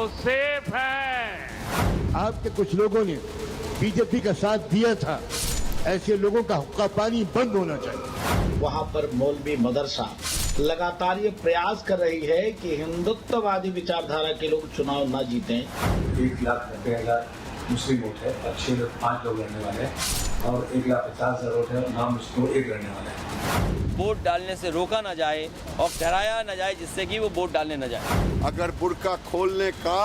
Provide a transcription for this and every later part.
Safe हैं। आपके कुछ लोगों ने बीजेपी का साथ दिया था, ऐसे लोगों का हुक्का पानी बंद होना चाहिए। वहाँ पर मौलवी मदरसा लगातार ये प्रयास कर रही है कि हिंदुत्ववादी विचारधारा के लोग चुनाव ना जीतें। 1,90,000 मुस्लिम वोट है और 5 लोग रहने वाले हैं और 1,50,000 वोट है और नाम मुस्लिम 1 रहने वाले हैं। वोट डालने से रोका ना जाए और डराया ना जाए जिससे कि वो वोट डालने ना जाए। अगर बुर्का खोलने का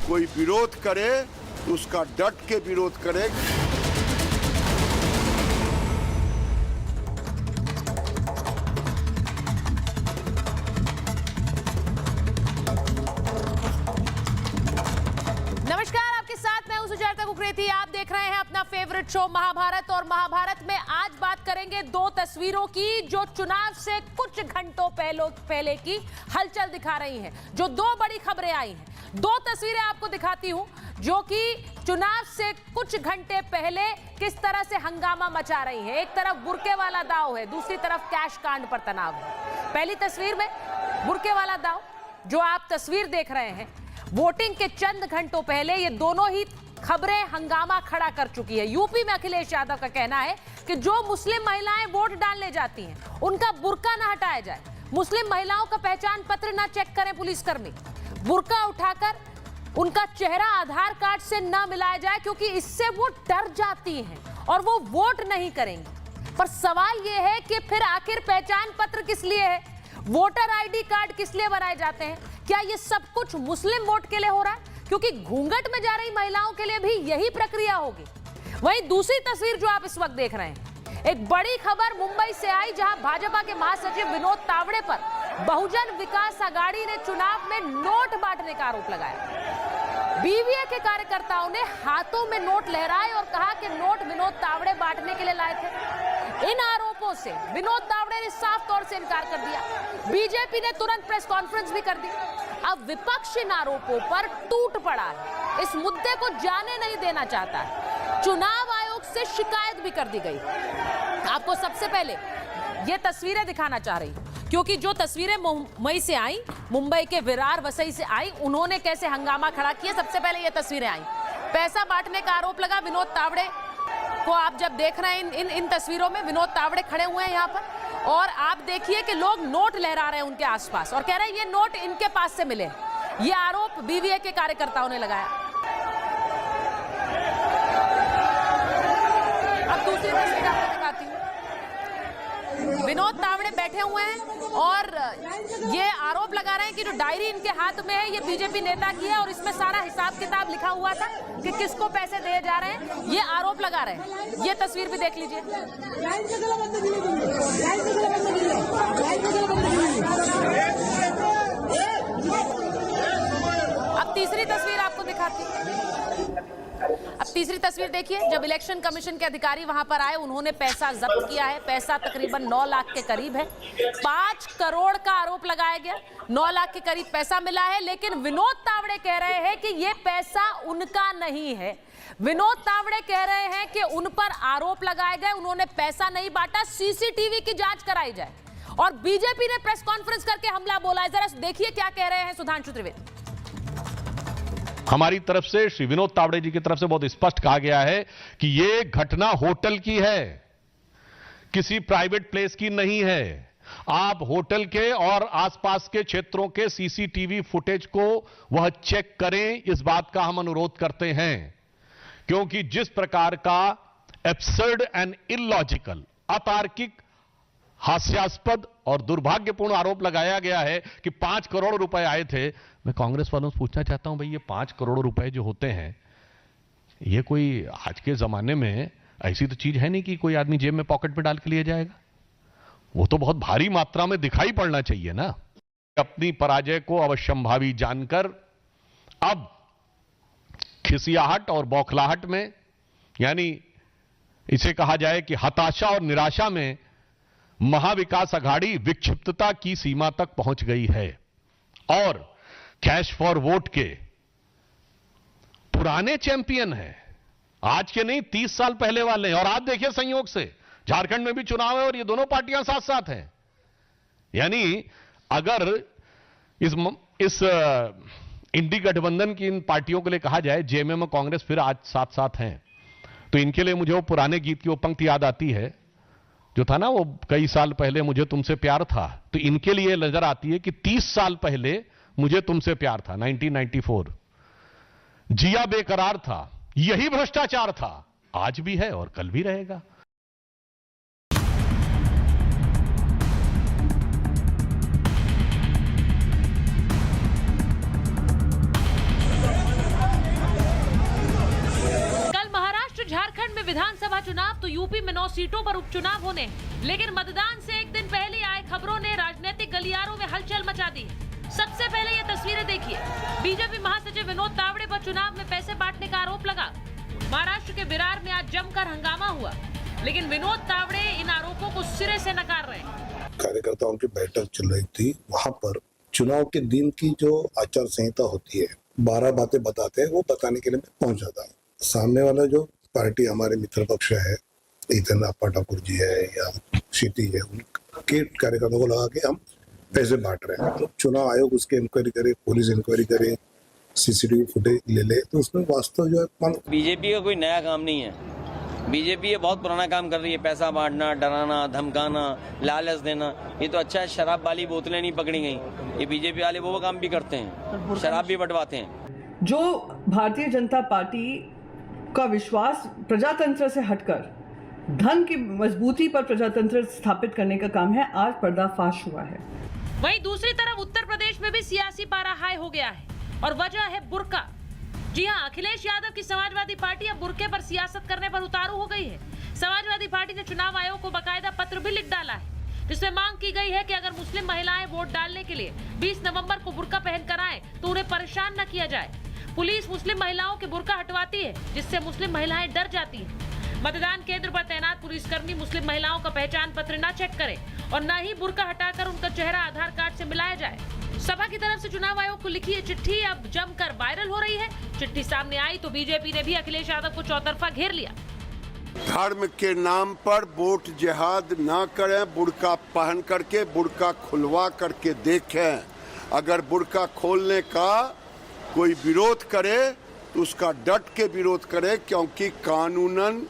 कोई विरोध करे तो उसका डट के विरोध करे। आप देख रहे हैं अपना फेवरेट शो महाभारत, और महाभारत में आज बात करेंगे दो तस्वीरों की जो चुनाव से कुछ घंटों पहले की हलचल दिखा रही हैं। जो दो बड़ी खबरें आई हैं, दो तस्वीरें आपको दिखाती हूं जो कि चुनाव से कुछ घंटे पहले किस तरह से हंगामा मचा रही हैं। एक तरफ बुर्के वाला दाव है, दूसरी तरफ कैश कांड पर तनाव है। पहली तस्वीर में बुर्के वाला दाव जो आप तस्वीर देख रहे हैं, वोटिंग के चंद घंटों पहले ये दोनों ही खबरें हंगामा खड़ा कर चुकी है। यूपी में अखिलेश यादव का कहना है कि जो मुस्लिम महिलाएं वोट डालने जाती हैं उनका बुर्का ना हटाया जाए, मुस्लिम महिलाओं का पहचान पत्र ना चेक करें पुलिसकर्मी, बुर्का उठाकर उनका चेहरा आधार कार्ड से ना मिलाया जाए क्योंकि इससे वो डर जाती हैं और वो वोट नहीं करेंगी। पर सवाल ये है कि फिर आखिर पहचान पत्र किस लिए है, वोटर आईडी कार्ड किस लिए बनाए जाते हैं? क्या ये सब कुछ मुस्लिम वोट के लिए हो रहा है? क्योंकि घूंघट में जा रही महिलाओं के लिए भी यही प्रक्रिया होगी। वहीं दूसरी तस्वीर जो आप इस वक्त देख रहे हैं, एक बड़ी खबर मुंबई से आई जहां भाजपा के महासचिव विनोद तावड़े पर बहुजन विकास आघाड़ी ने चुनाव में नोट बांटने का आरोप लगाया। बीवीए के कार्यकर्ताओं ने हाथों में नोट लहराए और कहा कि नोट विनोद तावड़े बांटने के लिए लाए थे। इन आरोपों से विनोद तावड़े ने साफ तौर से इनकार कर दिया। बीजेपी ने तुरंत प्रेस कॉन्फ्रेंस भी कर दी। अब विपक्ष इन आरोपों पर टूट पड़ा है, इस मुद्दे को जाने नहीं देना चाहता है। चुनाव आयोग से शिकायत भी कर दी गई। आपको सबसे पहले ये तस्वीरें दिखाना चाह रही हूं क्योंकि जो तस्वीरें मुंबई से आई, मुंबई के विरार वसई से आई, उन्होंने कैसे हंगामा खड़ा किया। सबसे पहले ये तस्वीरें आई, पैसा बांटने का आरोप लगा विनोद तावड़े को। आप जब देख रहे हैं इन तस्वीरों में विनोद तावड़े खड़े हुए हैं यहाँ पर और आप देखिए कि लोग नोट लहरा रहे हैं उनके आसपास और कह रहे हैं ये नोट इनके पास से मिले। ये आरोप बीवीए के कार्यकर्ताओं ने लगाया। अब दूसरी तस्वीर आपको दिखाती हूँ। विनोद तावड़े बैठे हुए हैं और ये आरोप लगा रहे हैं कि जो डायरी इनके हाथ में है ये बीजेपी नेता की है और इसमें सारा हिसाब किताब लिखा हुआ था कि किसको पैसे दिए जा रहे हैं, ये आरोप लगा रहे हैं। ये तस्वीर भी देख लीजिए। अब तीसरी तस्वीर आपको दिखाती हूं। अब तीसरी तस्वीर देखिए, जब इलेक्शन कमीशन के अधिकारी वहां पर आए उन्होंने पैसा जब्त किया है। पैसा तकरीबन 9 लाख के करीब है। 5 करोड़ का आरोप लगाया गया। 9 लाख के करीब पैसा मिला है, लेकिन विनोद तावड़े कह रहे हैं कि ये पैसा उनका नहीं है। विनोद तावड़े कह रहे हैं कि उन पर आरोप लगाए गए, उन्होंने पैसा नहीं बांटा, सीसीटीवी की जांच कराई जाए। और बीजेपी ने प्रेस कॉन्फ्रेंस करके हमला बोला है। जरा देखिए क्या कह रहे हैं सुधांशु त्रिवेदी। हमारी तरफ से, श्री विनोद तावड़े जी की तरफ से बहुत स्पष्ट कहा गया है कि यह घटना होटल की है, किसी प्राइवेट प्लेस की नहीं है। आप होटल के और आसपास के क्षेत्रों के सीसीटीवी फुटेज को वह चेक करें, इस बात का हम अनुरोध करते हैं। क्योंकि जिस प्रकार का एब्सर्ड एंड इलॉजिकल, अतार्किक, हास्यास्पद और दुर्भाग्यपूर्ण आरोप लगाया गया है कि 5 करोड़ रुपए आए थे। मैं कांग्रेस वालों से पूछना चाहता हूं, भाई ये 5 करोड़ रुपए जो होते हैं, ये कोई आज के जमाने में ऐसी तो चीज है नहीं कि कोई आदमी जेब में पॉकेट में डाल के लिए जाएगा। वो तो बहुत भारी मात्रा में दिखाई पड़ना चाहिए ना। अपनी पराजय को अवश्यंभावी जानकर अब खिसियाहट और बौखलाहट में, यानी इसे कहा जाए कि हताशा और निराशा में, महाविकास आघाड़ी विक्षिप्तता की सीमा तक पहुंच गई है और कैश फॉर वोट के पुराने चैंपियन हैं, आज के नहीं 30 साल पहले वाले हैं। और आज देखिए संयोग से झारखंड में भी चुनाव है और ये दोनों पार्टियां साथ साथ हैं। यानी अगर इस इंडी गठबंधन की इन पार्टियों के लिए कहा जाए, जेएमएम और कांग्रेस फिर आज साथ साथ हैं, तो इनके लिए मुझे वो पुराने गीत की वो पंक्ति याद आती है जो था ना, वो कई साल पहले मुझे तुमसे प्यार था। तो इनके लिए नजर आती है कि 30 साल पहले मुझे तुमसे प्यार था, 1994। जिया बेकरार था, यही भ्रष्टाचार था, आज भी है और कल भी रहेगा। झारखंड में विधानसभा चुनाव तो यूपी में 9 सीटों पर उपचुनाव होने हैं, लेकिन मतदान से एक दिन पहले आए खबरों ने राजनीतिक गलियारों में हलचल मचा दी है। सबसे पहले ये तस्वीरें देखिए। बीजेपी महासचिव विनोद तावड़े पर चुनाव में पैसे बांटने का आरोप लगा। महाराष्ट्र के विरार में आज जमकर हंगामा हुआ, लेकिन विनोद तावड़े इन आरोपों को सिरे से नकार रहे हैं। कार्यकर्ताओं की बैठक चल रही थी, वहाँ पर चुनाव के दिन की जो आचार संहिता होती है, 12 बातें बताते हैं, वो बताने के लिए मैं पहुंचा था। सामने वाला जो पार्टी हमारे मित्र पक्ष है, इतन अप्पा ठाकुर जी है या क्षिति है, उनके कार्यकर्ताओं को लगा के हम पैसे बांट रहे हैं। तो चुनाव आयोग उसके इंक्वायरी करे, पुलिस इंक्वायरी करे, सीसीटीवी फुटेज ले ले, तो उसमें वास्तव जो है। बीजेपी का कोई नया काम नहीं है। बीजेपी ये बहुत पुराना काम कर रही है, पैसा बांटना, डराना, धमकाना, लालच देना। ये तो अच्छा है शराब वाली बोतलें नहीं पकड़ी गई, ये बीजेपी वाले वो काम भी करते हैं, शराब भी बंटवाते हैं। जो भारतीय जनता पार्टी का विश्वास प्रजातंत्र से हटकर धन की मजबूती पर प्रजातंत्र स्थापित करने का काम है, आज पर्दाफाश हुआ है। वहीं दूसरी तरफ उत्तर प्रदेश में भी सियासी पारा हाई हो गया है और वजह है बुर्का। जी हां, अखिलेश यादव की समाजवादी पार्टी अब बुर्के पर सियासत करने पर उतारू हो गई है। समाजवादी पार्टी ने चुनाव आयोग को बाकायदा पत्र भी लिख डाला है, जिसमें मांग की गई है कि अगर मुस्लिम महिलाएं वोट डालने के लिए 20 नवंबर को बुर्का पहनकर आए तो उन्हें परेशान न किया जाए। पुलिस मुस्लिम महिलाओं के बुर्का हटवाती है, जिससे मुस्लिम महिलाएं डर जाती हैं। मतदान केंद्र पर तैनात पुलिसकर्मी मुस्लिम महिलाओं का पहचान पत्र न चेक करें और न ही बुर्का हटाकर उनका चेहरा आधार कार्ड से मिलाया जाए। सपा की तरफ से चुनाव आयोग को लिखी ये चिट्ठी अब जमकर वायरल हो रही है। चिट्ठी सामने आई तो बीजेपी ने भी अखिलेश यादव को चौतरफा घेर लिया। धर्म के नाम पर वोट जिहाद ना करें, बुर्का पहन करके, बुर्का खुलवा करके देखें। अगर बुर्का खोलने का कोई विरोध करे तो उसका डट के विरोध करे, क्योंकि कानूनन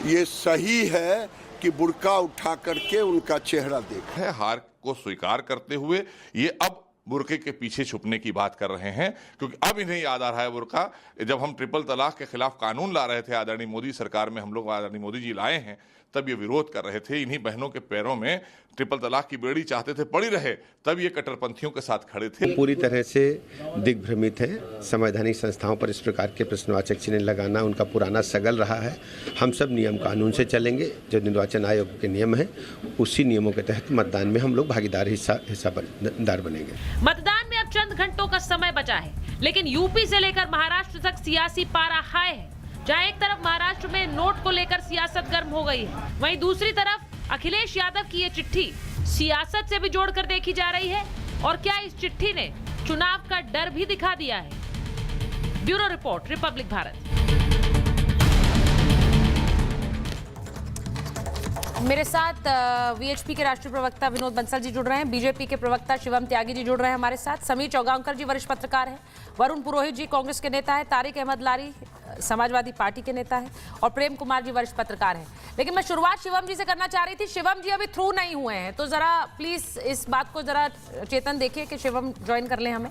ये सही है कि बुर्का उठा करके उनका चेहरा देखे। हार को स्वीकार करते हुए ये अब बुर्के के पीछे छुपने की बात कर रहे हैं, क्योंकि अब इन्हें याद आ रहा है बुर्का। जब हम ट्रिपल तलाक के खिलाफ कानून ला रहे थे, आदरणीय मोदी सरकार में हम लोग आदरणीय मोदी जी लाए हैं, तब ये विरोध कर रहे थे। इन्हीं बहनों के पैरों में ट्रिपल तलाक की बेड़ी चाहते थे पड़ी रहे, तब ये कट्टरपंथियों के साथ खड़े थे। पूरी तरह से दिग्भ्रमित है। संवैधानिक संस्थाओं पर इस प्रकार के प्रश्नवाचक चिन्ह लगाना उनका पुराना सगल रहा है। हम सब नियम कानून से चलेंगे, जो निर्वाचन आयोग के नियम है उसी नियमों के तहत मतदान में हम लोग भागीदार हिस्सादार बनेंगे। मतदान में अब चंद घंटों का समय बचा है, लेकिन यूपी से लेकर महाराष्ट्र तक सियासी पारा हाई है। जहां एक तरफ महाराष्ट्र में नोट को लेकर सियासत गर्म हो गई है, वहीं दूसरी तरफ अखिलेश यादव की ये चिट्ठी सियासत से भी जोड़कर देखी जा रही है। और क्या इस चिट्ठी ने चुनाव का डर भी दिखा दिया है? Bureau report, Republic Bharat. मेरे साथ वीएचपी के राष्ट्रीय प्रवक्ता विनोद बंसल जी जुड़ रहे हैं, बीजेपी के प्रवक्ता शिवम त्यागी जी जुड़ रहे हैं हमारे साथ, समीर चौगांवकर जी वरिष्ठ पत्रकार हैं, वरुण पुरोहित जी कांग्रेस के नेता है, तारिक अहमद लारी समाजवादी पार्टी के नेता है और प्रेम कुमार जी वरिष्ठ पत्रकार हैं। लेकिन मैं शुरुआत शिवम जी से करना चाह रही थी। शिवम जी अभी थ्रू नहीं हुए हैं, तो जरा प्लीज इस बात को जरा चेतन देखिए कि शिवम ज्वाइन कर लें हमें।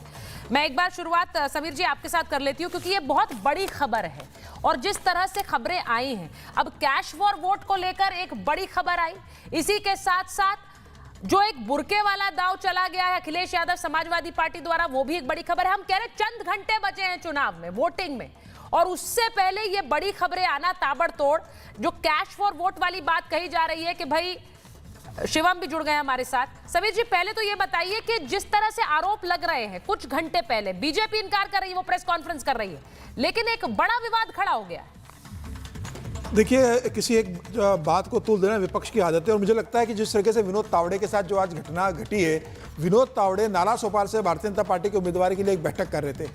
मैं एक बार शुरुआत समीर जी आपके साथ कर लेती हूँ, क्योंकि ये बहुत बड़ी खबर है और जिस तरह से खबरें आई हैं, अब कैश फॉर वोट को लेकर एक बड़ी खबर आई, इसी के साथ साथ जो एक बुर्के वाला दाव चला गया है अखिलेश यादव समाजवादी पार्टी द्वारा, वो भी एक बड़ी खबर है। हम कह रहे चंद घंटे बचे हैं चुनाव में, वोटिंग में, और उससे पहले ये बड़ी खबरें आना ताबड़तोड़। जो कैश फॉर वोट वाली बात कही जा रही है कि भाई, शिवम भी जुड़ गए हमारे साथ। समीर जी, पहले तो ये बताइए कि जिस तरह से आरोप लग रहे हैं, कुछ घंटे पहले बीजेपी इनकार कर रही है, वो प्रेस कॉन्फ्रेंस कर रही है, लेकिन एक बड़ा विवाद खड़ा हो गया। देखिए, किसी एक बात को तूल देना विपक्ष की आदत है, और मुझे लगता है कि जिस तरीके से विनोद तावड़े के साथ जो आज घटना घटी है, विनोद तावड़े नाला सोपार से भारतीय जनता पार्टी के उम्मीदवार के लिए एक बैठक कर रहे थे,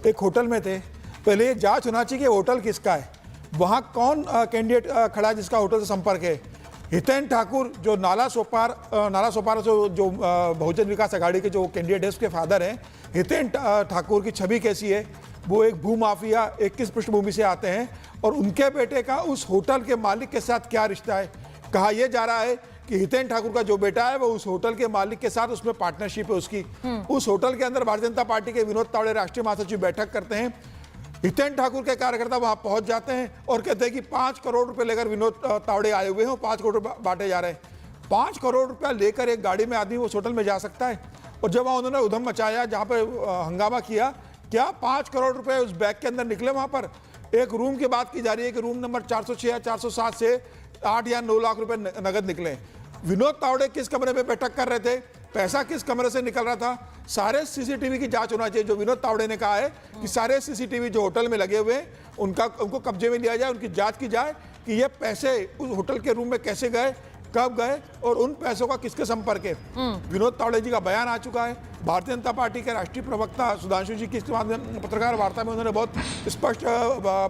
एक होटल में थे। पहले ये जांच होना चाहिए कि होटल किसका है, वहाँ कौन कैंडिडेट खड़ा है जिसका होटल से संपर्क है। हितेन ठाकुर जो नाला सोपार से जो बहुजन विकास आघाड़ी के जो कैंडिडेट है उसके फादर हैं, हितेन ठाकुर की छवि कैसी है? वो एक भूमाफिया 21 पृष्ठभूमि से आते हैं और उनके बेटे का उस होटल के मालिक के साथ क्या रिश्ता है? कहा यह जा रहा है कि हितेन ठाकुर का जो बेटा है वो उस होटल के मालिक के साथ उसमें पार्टनरशिप है उसकी। उस होटल के अंदर भारतीय जनता पार्टी के विनोद तावड़े राष्ट्रीय महासचिव बैठक करते हैं। हितेन ठाकुर के कार्यकर्ता वहां पहुंच जाते हैं और कहते हैं कि 5 करोड़ रुपए लेकर विनोद तावड़े आए हुए हैं, 5 करोड़ रुपए बांटे जा रहे हैं। 5 करोड़ रुपया लेकर एक गाड़ी में आदमी उस होटल में जा सकता है? और जब वहां उन्होंने उधम मचाया, जहां पर हंगामा किया, क्या 5 करोड़ रुपए उस बैग के अंदर निकले? वहां पर एक रूम की बात की जा रही है कि रूम नंबर 406 या 407 से 8 या 9 लाख रुपए नगद निकले। विनोद तावड़े किस कमरे में बैठक कर रहे थे? पैसा किस कमरे से निकल रहा था? सारे सीसीटीवी की जांच होना चाहिए। जो विनोद तावड़े ने कहा है कि सारे सीसीटीवी जो होटल में लगे हुए हैं उनको कब्जे में लिया जाए, उनकी जांच की जाए कि ये पैसे उस होटल के रूम में कैसे गए, कब गए और उन पैसों का किसके संपर्क है। विनोद तावड़े जी का बयान आ चुका है। भारतीय जनता पार्टी के राष्ट्रीय प्रवक्ता सुधांशु जी की पत्रकार वार्ता में उन्होंने बहुत स्पष्ट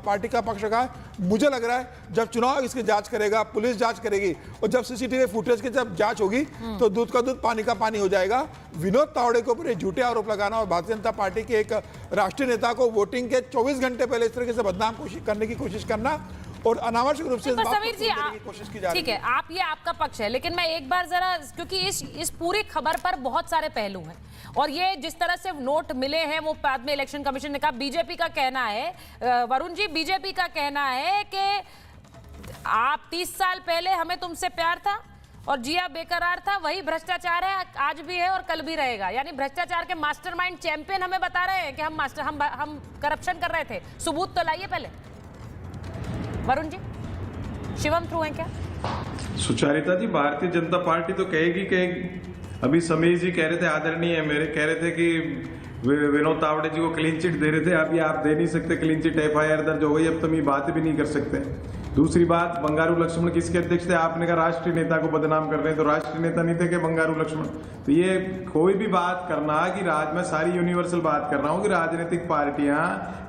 पार्टी का पक्ष रखा है। मुझे लग रहा है जब चुनाव इसकी जांच करेगा, पुलिस जांच करेगी और जब सीसीटीवी फुटेज की जब जांच होगी तो दूध का दूध पानी का पानी हो जाएगा। विनोद तावड़े के ऊपर ये झूठे आरोप लगाना और भारतीय जनता पार्टी के एक राष्ट्रीय नेता को वोटिंग के 24 घंटे पहले इस तरीके से बदनाम करने की कोशिश करना और अनावश्यक रूप से समीर जी कोशिश की जा रही है। ठीक है, आप ये आपका पक्ष है, लेकिन मैं एक बार जरा, क्योंकि इस पूरी खबर पर बहुत सारे पहलू हैं और ये जिस तरह से नोट मिले हैं वो बाद में इलेक्शन कमीशन ने कहा। बीजेपी का कहना है, वरुण जी, बीजेपी का कहना है कि आप 30 साल पहले हमें तुमसे प्यार था और जिया बेकरार था, वही भ्रष्टाचार है, आज भी है और कल भी रहेगा। यानी भ्रष्टाचार के मास्टरमाइंड चैंपियन हमें बता रहे हैं कि हम करप्शन कर रहे थे। सबूत तो लाइए पहले। वरुण जी, शिवम थ्रू हैं क्या? सुचारिता जी, भारतीय जनता पार्टी तो कहेगी। अभी समीर जी कह रहे थे, आदरणीय मेरे कह रहे थे कि विनोद तावड़े जी को क्लीन चिट दे रहे थे। अभी आप दे नहीं सकते क्लीन चिट, FIR दर्ज हो गई, अब तुम ये बात भी नहीं कर सकते। दूसरी बात, बंगारू लक्ष्मण किसके अध्यक्ष थे? आपने कहा राष्ट्रीय नेता को बदनाम कर रहे हैं, तो राष्ट्रीय नेता नहीं थे कि बंगारू लक्ष्मण? तो ये कोई भी बात करना कि मैं सारी यूनिवर्सल बात कर रहा हूँ कि राजनीतिक पार्टियां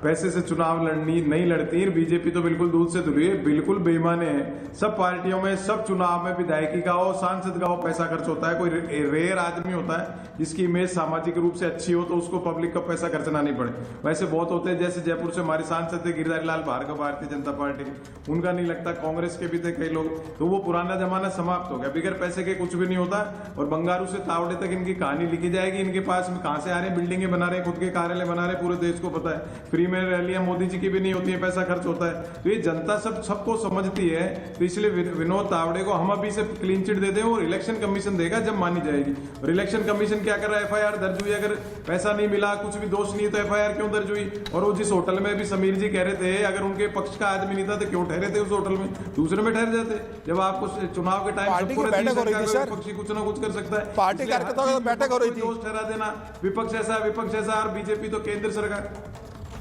पैसे से चुनाव नहीं लड़ती। बीजेपी तो बिल्कुल दूध से धुली है, बिल्कुल बेईमाने हैं। सब पार्टियों में, सब चुनाव में विधायकी का हो, सांसद का हो, पैसा खर्च होता है। कोई रेयर आदमी होता है जिसकी इमेज सामाजिक रूप से अच्छी हो तो उसको पब्लिक का पैसा खर्चना नहीं पड़े। वैसे बहुत होते हैं, जैसे जयपुर से हमारे सांसद थे गिरिधारी लाल भार्गव, भारतीय जनता पार्टी के, उनका नहीं लगता। कांग्रेस के भी थे कई लोग, तो वो पुराना जमाना समाप्त हो गया। बिगर पैसे के कुछ भी नहीं होता। और बंगारू से तावड़े तक इनकी कहानी लिखी जाएगी। इनके पास में कहां से आ रहे हैं? बिल्डिंगें बना रहे हैं, खुद के कार्यालय बना रहे हैं, पूरे देश को पता है। फ्री में रैलियां मोदी जी की भी नहीं होती है, पैसा खर्च होता है। तो ये जनता सबको समझती है। तो इसलिए विनोद तावड़े को हम अभी से क्लीन चिट दे दें और इलेक्शन कमीशन देगा जब मानी जाएगी। और इलेक्शन कमीशन क्या कर रहा है? FIR दर्ज हुई, अगर पैसा नहीं मिला, कुछ भी दोष नहीं, तो FIR क्यों दर्ज हुई? और वो जिस होटल में भी समीर जी कह रहे थे अगर उनके पक्ष का आदमी नहीं था तो क्यों ठहरे थे उस होटल में? दूसरे में ठहर जाते। जब आपको चुनाव के टाइम पार्टी की बैठक हो रही थी सर, विपक्षी कुछ ना कुछ कर सकता है। पार्टी कार्यकर्ताओं की बैठक हो रही थी, दोष ठहरा देना विपक्ष ऐसा और बीजेपी तो केंद्र सरकार,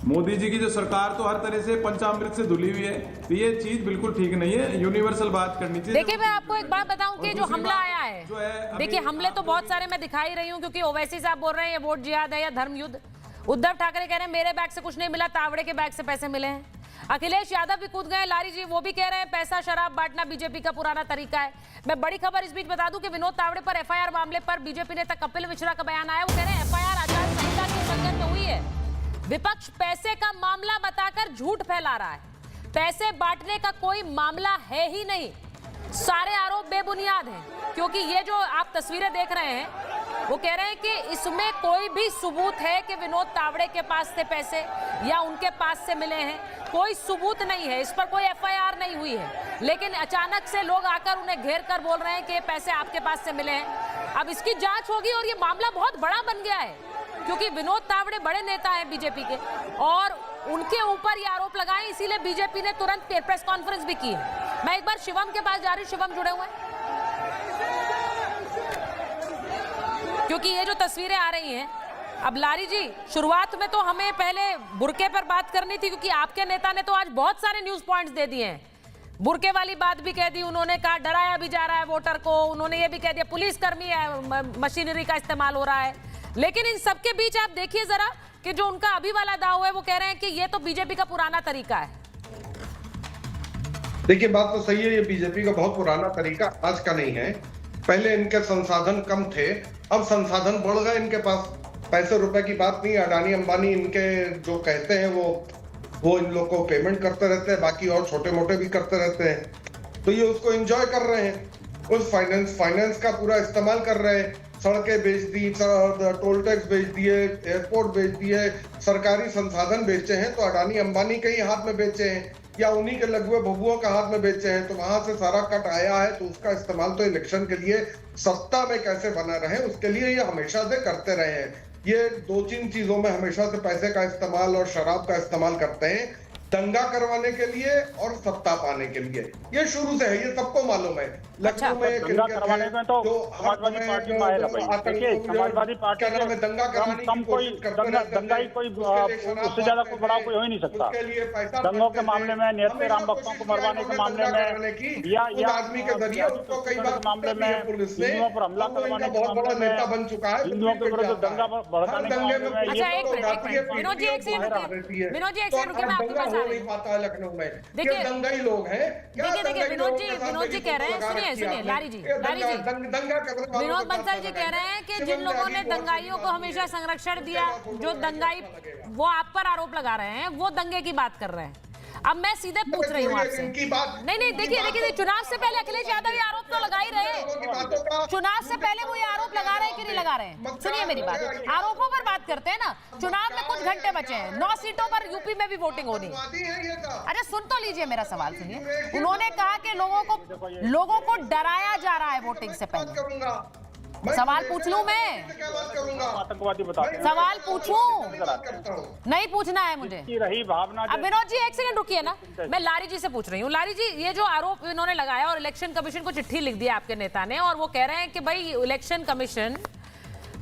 मोदी जी की जो सरकार तो हर तरह से पंचामृत से धुली हुई है। तो ये चीज बिल्कुल ठीक नहीं है, यूनिवर्सल बात करनी चाहिए। देखिए, मैं आपको एक बात बताऊं कि जो हमला आया है, देखिए हमले तो बहुत सारे मैं दिखा ही रही हूं, क्योंकि ओवैसी साहब बोल रहे हैं ये वोट जिहाद है या धर्म युद्ध। उद्धव ठाकरे कह रहे हैं मेरे बैग से कुछ नहीं मिला, तावड़े के बैग से पैसे मिले हैं। अखिलेश यादव भी कूद गए, लारी जी वो भी कह रहे हैं पैसा शराब बांटना बीजेपी का पुराना तरीका है। मैं बड़ी खबर इस बीच बता दूं कि विनोद तावड़े पर FIR मामले पर बीजेपी नेता कपिल मिश्रा का बयान आया। वो कह रहे हैं FIR आचार संहिता के उल्लंघन में हुई है। विपक्ष पैसे का मामला बताकर झूठ फैला रहा है। पैसे बांटने का कोई मामला है ही नहीं, सारे आरोप बेबुनियाद हैं। क्योंकि ये जो आप तस्वीरें देख रहे हैं, वो कह रहे हैं कि इसमें कोई भी सबूत है कि विनोद तावड़े के पास से पैसे या उनके पास से मिले हैं, कोई सबूत नहीं है। इस पर कोई FIR नहीं हुई है, लेकिन अचानक से लोग आकर उन्हें घेर कर बोल रहे हैं कि ये पैसे आपके पास से मिले हैं। अब इसकी जांच होगी और ये मामला बहुत बड़ा बन गया है, क्योंकि विनोद तावड़े बड़े नेता हैं बीजेपी के और उनके ऊपर ये आरोप लगाए, इसीलिए बीजेपी ने तुरंत प्रेस कॉन्फ्रेंस भी की है। मैं एक बार शिवम के पास जा रही हूँ, शिवम जुड़े हुए हैं, क्योंकि ये जो तस्वीरें आ रही हैं। अब लारी जी, शुरुआत में तो हमें पहले बुरके पर बात करनी थी, क्योंकि आपके नेता ने तो आज बहुत सारे न्यूज पॉइंट्स दे दिए हैं। बुरके वाली बात भी कह दी उन्होंने, कहा डराया भी जा रहा है वोटर को। उन्होंने ये भी कह दिया पुलिसकर्मी है, मशीनरी का इस्तेमाल हो रहा है। लेकिन इन सबके बीच आप देखिए जरा कि जो उनका अभी वाला दाव है, वो कह रहे हैं कि ये तो बीजेपी का पुराना तरीका है। देखिए बात तो सही है, ये बीजेपी का बहुत पुराना तरीका आज का नहीं है। पहले इनके संसाधन कम थे, अब संसाधन बढ़ गए इनके पास। पैसे रुपए की बात नहीं, अडानी अंबानी इनके जो कहते हैं वो इन लोग को पेमेंट करते रहते हैं, बाकी और छोटे मोटे भी करते रहते हैं। तो ये उसको एंजॉय कर रहे हैं, उस फाइनेंस का पूरा इस्तेमाल कर रहे हैं। सड़कें बेच दी, टोल टैक्स बेच दिए, एयरपोर्ट बेच दिए, सरकारी संसाधन बेचे हैं तो अडानी अंबानी के ही हाथ में बेचे हैं या उन्हीं के लघुए बबुओं का हाथ में बेचे हैं। तो वहां से सारा कट आया है, तो उसका इस्तेमाल तो इलेक्शन के लिए सत्ता में कैसे बना रहे उसके लिए ये हमेशा से करते रहे हैं। ये 2-3 चीजों में हमेशा से पैसे का इस्तेमाल और शराब का इस्तेमाल करते हैं, दंगा करवाने के लिए और सत्ता पाने के लिए। ये शुरू से है, ये सबको मालूम है। लखनऊ में दंगा करवाने में तो समाजवादी पार्टी माहिर है भाई। देखिए समाजवादी पार्टी में दंगा कराने कम कोई दंगा ही कोई उससे ज्यादा कोई बड़ा कोई हो ही नहीं सकता। दंगों के मामले में, निहत्थे राम भक्तों को मरवाने के मामले में या आदमी के जरिए उसको कई बार मामले में, हिंदुओं पर हमला करवाने के मामले में, बन चुका है, हिंदुओं के विरुद्ध दंगा भड़काने के मामले में। विनोद जी एक सेकंड रुकिए, मैं आपके पास नहीं पाता है लखनऊ में। देखिए दंगाई लोग हैं। देखिए विनोद जी कह रहे हैं, सुनिए लारी जी विनोद बंसल जी कह रहे हैं कि जिन लोगों ने दंगाइयों को हमेशा संरक्षण दिया, जो दंगाई वो आप पर आरोप लगा रहे हैं, वो दंगे की बात कर रहे हैं। अब मैं सीधे पूछ रही हूँ आपसे, नहीं देखिए चुनाव से पहले अखिलेश यादव ये आरोप तो लगा ही रहे, चुनाव से पहले वो ये आरोप लगा रहे हैं कि नहीं लगा रहे हैं? सुनिए मेरी बात, आरोपों पर बात करते हैं ना। चुनाव में कुछ घंटे बचे हैं, 9 सीटों पर यूपी में भी वोटिंग होनी। अरे सुन तो लीजिए मेरा सवाल, सुनिए। उन्होंने कहा कि लोगों को डराया जा रहा है वोटिंग से पहले। सवाल पूछ लूं मैं? आतंकवादी बता, सवाल पूछूं? नहीं पूछना है मुझे। रही भावना। अब विनोद जी एक सेकंड रुकिए ना, मैं लारी जी से पूछ रही हूँ। लारी जी, ये जो आरोप इन्होंने लगाया और इलेक्शन कमीशन को चिट्ठी लिख दी आपके नेता ने, और वो कह रहे हैं कि भाई इलेक्शन कमीशन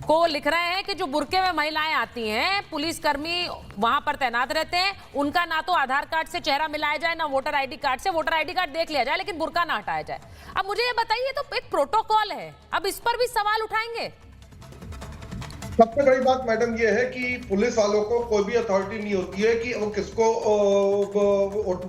को लिख रहे हैं कि जो बुर्के में महिलाएं आती हैं, पुलिसकर्मी वहां पर तैनात रहते हैं, उनका ना तो आधार कार्ड से चेहरा मिलाया जाए, ना वोटर आईडी कार्ड से। वोटर आईडी कार्ड देख लिया जाए लेकिन बुर्का ना हटाया जाए। अब मुझे ये बताइए, तो एक प्रोटोकॉल है, अब इस पर भी सवाल उठाएंगे? सबसे बड़ी बात मैडम ये है कि पुलिस वालों को कोई भी अथॉरिटी नहीं होती है कि वो किसको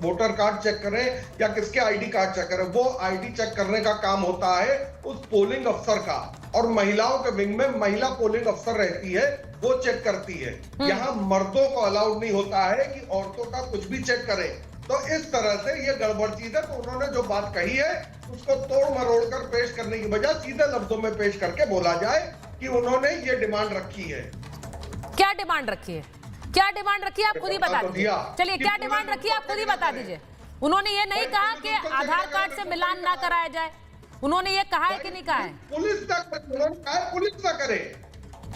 वोटर कार्ड चेक करें या किसके आईडी कार्ड चेक करें। वो आईडी चेक करने का काम होता है उस पोलिंग अफसर का, और महिलाओं के विंग में महिला पोलिंग अफसर रहती है, वो चेक करती है। यहाँ मर्दों को अलाउड नहीं होता है कि औरतों का कुछ भी चेक करें। तो इस तरह से ये गड़बड़ चीज है। तो उन्होंने जो बात कही है उसको तोड़ मरोड़ कर पेश करने की बजाय सीधे लफ्जों में पेश करके बोला जाए कि उन्होंने ये डिमांड रखी है। क्या डिमांड रखी है? क्या डिमांड रखी है आप खुद ही बता दीजिए। चलिए क्या डिमांड रखी है आप खुद ही बता दीजिए। उन्होंने ये नहीं कहा कि आधार कार्ड से मिलान ना कराया जाए, उन्होंने ये कहा है कि नहीं कहा है? पुलिस ना करे।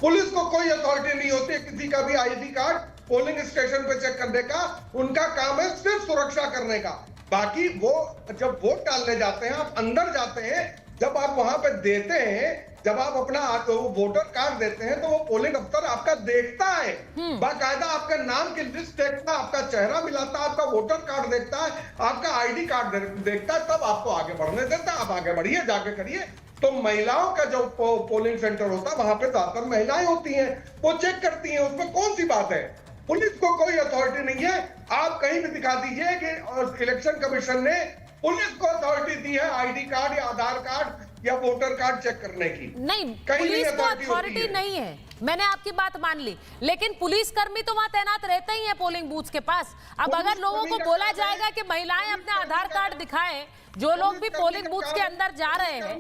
पुलिस को कोई अथॉरिटी नहीं होती किसी का भी आईडी कार्ड पोलिंग स्टेशन पे चेक करने का। उनका काम है सिर्फ सुरक्षा करने का। बाकी वो जब वोट डालने जाते हैं, आप अंदर जाते हैं, जब आप वहां पे देते हैं, जब आप अपना वोटर कार्ड देते हैं, तो वो पोलिंग अफसर आपका देखता है, बाकायदा आपका नाम की लिस्ट देखता है, आपका चेहरा मिलाता है, आपका वोटर कार्ड देखता है, आपका आईडी कार्ड देखता है, तब आपको आगे बढ़ने देता है। आप आगे बढ़िए, जाके करिए। तो महिलाओं का जो पोलिंग सेंटर होता है वहां पे ज्यादातर महिलाएं होती हैं, वो चेक करती हैं, उसमें कौन सी बात है? पुलिस को कोई अथॉरिटी नहीं है। आप कहीं भी दिखा दीजिए कि इलेक्शन कमीशन ने पुलिस को अथॉरिटी दी है आईडी कार्ड या आधार कार्ड या वोटर कार्ड चेक करने की। नहीं, पुलिस को अथॉरिटी नहीं है, मैंने आपकी बात मान ली, लेकिन पुलिसकर्मी तो वहां तैनात रहते ही हैं पोलिंग बूथ के पास। अब अगर लोगों को बोला जाएगा कि महिलाएं अपने आधार कार्ड दिखाएं, जो लोग भी पोलिंग बूथ के अंदर जा रहे हैं,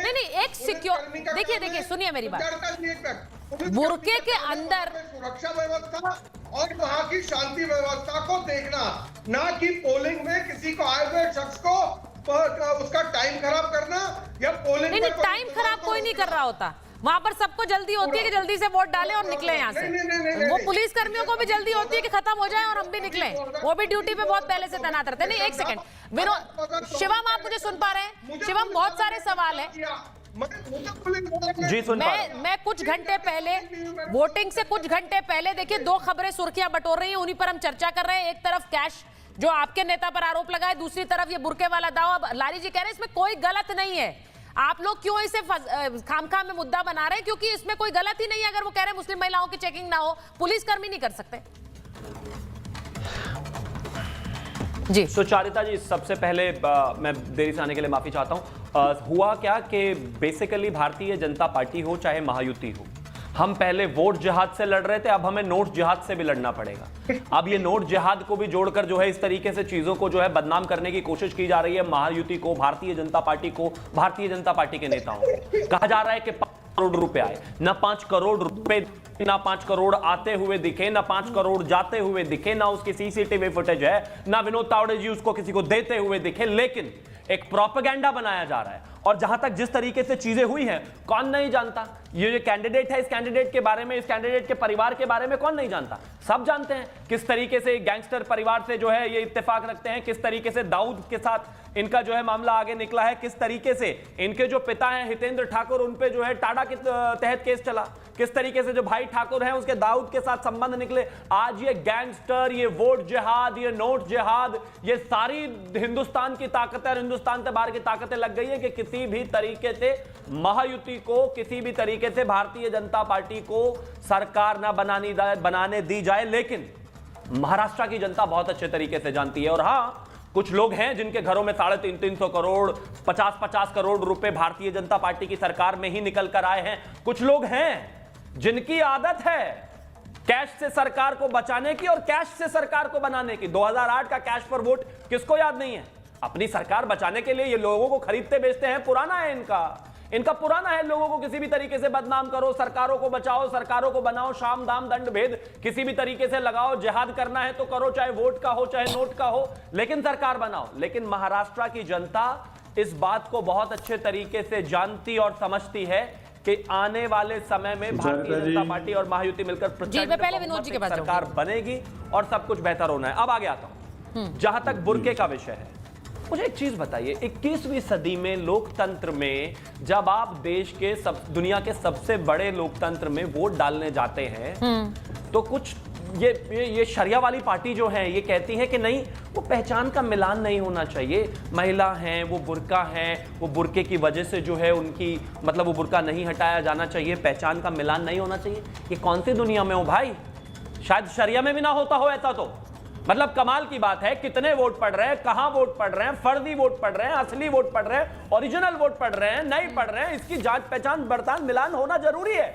नहीं एक सिक्योर, देखिए सुनिए मेरी बात, बुर्के के अंदर सुरक्षा व्यवस्था और वहाँ की शांति व्यवस्था को देखना, ना कि पोलिंग में किसी को आए हुए शख्स को उसका टाइम खराब करना या पोलिंग नहीं, टाइम खराब कोई नहीं कर रहा होता। वहां पर सबको जल्दी होती है कि जल्दी से वोट डालें और निकले यहाँ से। वो पुलिस कर्मियों को भी जल्दी होती है कि खत्म हो जाए और हम भी निकले, वो भी ड्यूटी पे बहुत पहले से तैनात रहते हैं। नहीं एक सेकंड विनोद, शिवम आप मुझे सुन पा रहे हैं? शिवम बहुत सारे सवाल है जी, सुन मैं कुछ घंटे पहले, वोटिंग से कुछ घंटे पहले, देखिए 2 खबरें सुर्खियां बटोर रही हैं, उन्हीं पर हम चर्चा कर रहे हैं। एक तरफ कैश जो आपके नेता पर आरोप लगाए, दूसरी तरफ ये बुर्के वाला दावा। लारी जी कह रहे हैं इसमें कोई गलत नहीं है, आप लोग क्यों इसे खामखा में मुद्दा बना रहे हैं? क्योंकि इसमें कोई गलत ही नहीं है। अगर वो कह रहे हैं मुस्लिम महिलाओं की चेकिंग ना हो, पुलिसकर्मी नहीं कर सकते। जी सुचारिता जी, सबसे पहले मैं देरी से आने के लिए माफी चाहता हूं। हुआ क्या कि बेसिकली भारतीय जनता पार्टी हो चाहे महायुति हो, हम पहले वोट जिहाद से लड़ रहे थे, अब हमें नोट जिहाद से भी लड़ना पड़ेगा। अब ये नोट जिहाद को भी जोड़कर जो है इस तरीके से चीजों को जो है बदनाम करने की कोशिश की जा रही है महायुति को, भारतीय जनता पार्टी को, भारतीय जनता पार्टी के नेताओं को। कहा जा रहा है कि 5 करोड़ रुपए आए, ना 5 करोड़ रुपए, ना 5 करोड़ आते हुए दिखे, ना 5 करोड़ जाते हुए दिखे, ना उसकी सीसीटीवी फुटेज है, ना विनोद तावड़े जी उसको किसी को देते हुए दिखे, लेकिन एक प्रोपेगेंडा बनाया जा रहा है। और जहां तक जिस तरीके से चीजें हुई हैं, कौन नहीं जानता? ये जो कैंडिडेट है, इस कैंडिडेट के बारे में, इस कैंडिडेट के परिवार के बारे में कौन नहीं जानता? सब जानते हैं किस तरीके से गैंगस्टर परिवार से जो है ये इत्तेफाक रखते हैं, किस तरीके से दाऊद के साथ इनका जो है मामला आगे निकला है, किस तरीके से इनके जो पिता हैं हितेंद्र ठाकुर, उन पे जो है टाडा के तहत केस चला, किस तरीके से जो भाई ठाकुर हैं उसके दाऊद के साथ संबंध निकले। आज ये गैंगस्टर, ये वोट जिहाद, ये नोट जिहाद, ये सारी हिंदुस्तान की ताकतें और हिंदुस्तान से बाहर की ताकतें लग गई है कि किसी भी तरीके से महायुति को, किसी भी तरीके से भारतीय जनता पार्टी को सरकार ना बनाने दी जाए। लेकिन महाराष्ट्र की जनता बहुत अच्छे तरीके से जानती है। और हां, कुछ लोग हैं जिनके घरों में 350 करोड़, 50-50 करोड़ रुपए भारतीय जनता पार्टी की सरकार में ही निकल कर आए हैं। कुछ लोग हैं जिनकी आदत है कैश से सरकार को बचाने की और कैश से सरकार को बनाने की। 2008 का कैश पर वोट किसको याद नहीं है? अपनी सरकार बचाने के लिए ये लोगों को खरीदते बेचते हैं, पुराना है इनका पुराना है। लोगों को किसी भी तरीके से बदनाम करो, सरकारों को बचाओ, सरकारों को बनाओ, शाम दाम दंड भेद किसी भी तरीके से लगाओ, जिहाद करना है तो करो, चाहे वोट का हो चाहे नोट का हो, लेकिन सरकार बनाओ। लेकिन महाराष्ट्र की जनता इस बात को बहुत अच्छे तरीके से जानती और समझती है कि आने वाले समय में भारतीय जनता पार्टी और महायुति मिलकर प्रचंड सरकार बनेगी और सब कुछ बेहतर होना है। अब आगे आता हूं, जहां तक बुर्के का विषय है, मुझे एक चीज बताइए, 21वीं सदी में लोकतंत्र में जब आप देश के दुनिया के सबसे बड़े लोकतंत्र में वोट डालने जाते हैं तो कुछ ये शरिया वाली पार्टी जो है ये कहती है कि नहीं, वो पहचान का मिलान नहीं होना चाहिए, महिला हैं, वो बुर्का हैं, वो बुर्के की वजह से जो है उनकी मतलब वो बुर्का नहीं हटाया जाना चाहिए, पहचान का मिलान नहीं होना चाहिए। ये कौन सी दुनिया में हो भाई? शायद शरिया में भी ना होता हो ऐसा। तो मतलब कमाल की बात है, कितने वोट पड़ रहे हैं, कहां वोट पड़ रहे हैं, फर्जी वोट पड़ रहे हैं, असली वोट पड़ रहे हैं, ओरिजिनल वोट पड़ रहे हैं, नहीं पड़ रहे हैं, इसकी जांच पहचान बर्तान मिलान होना जरूरी है।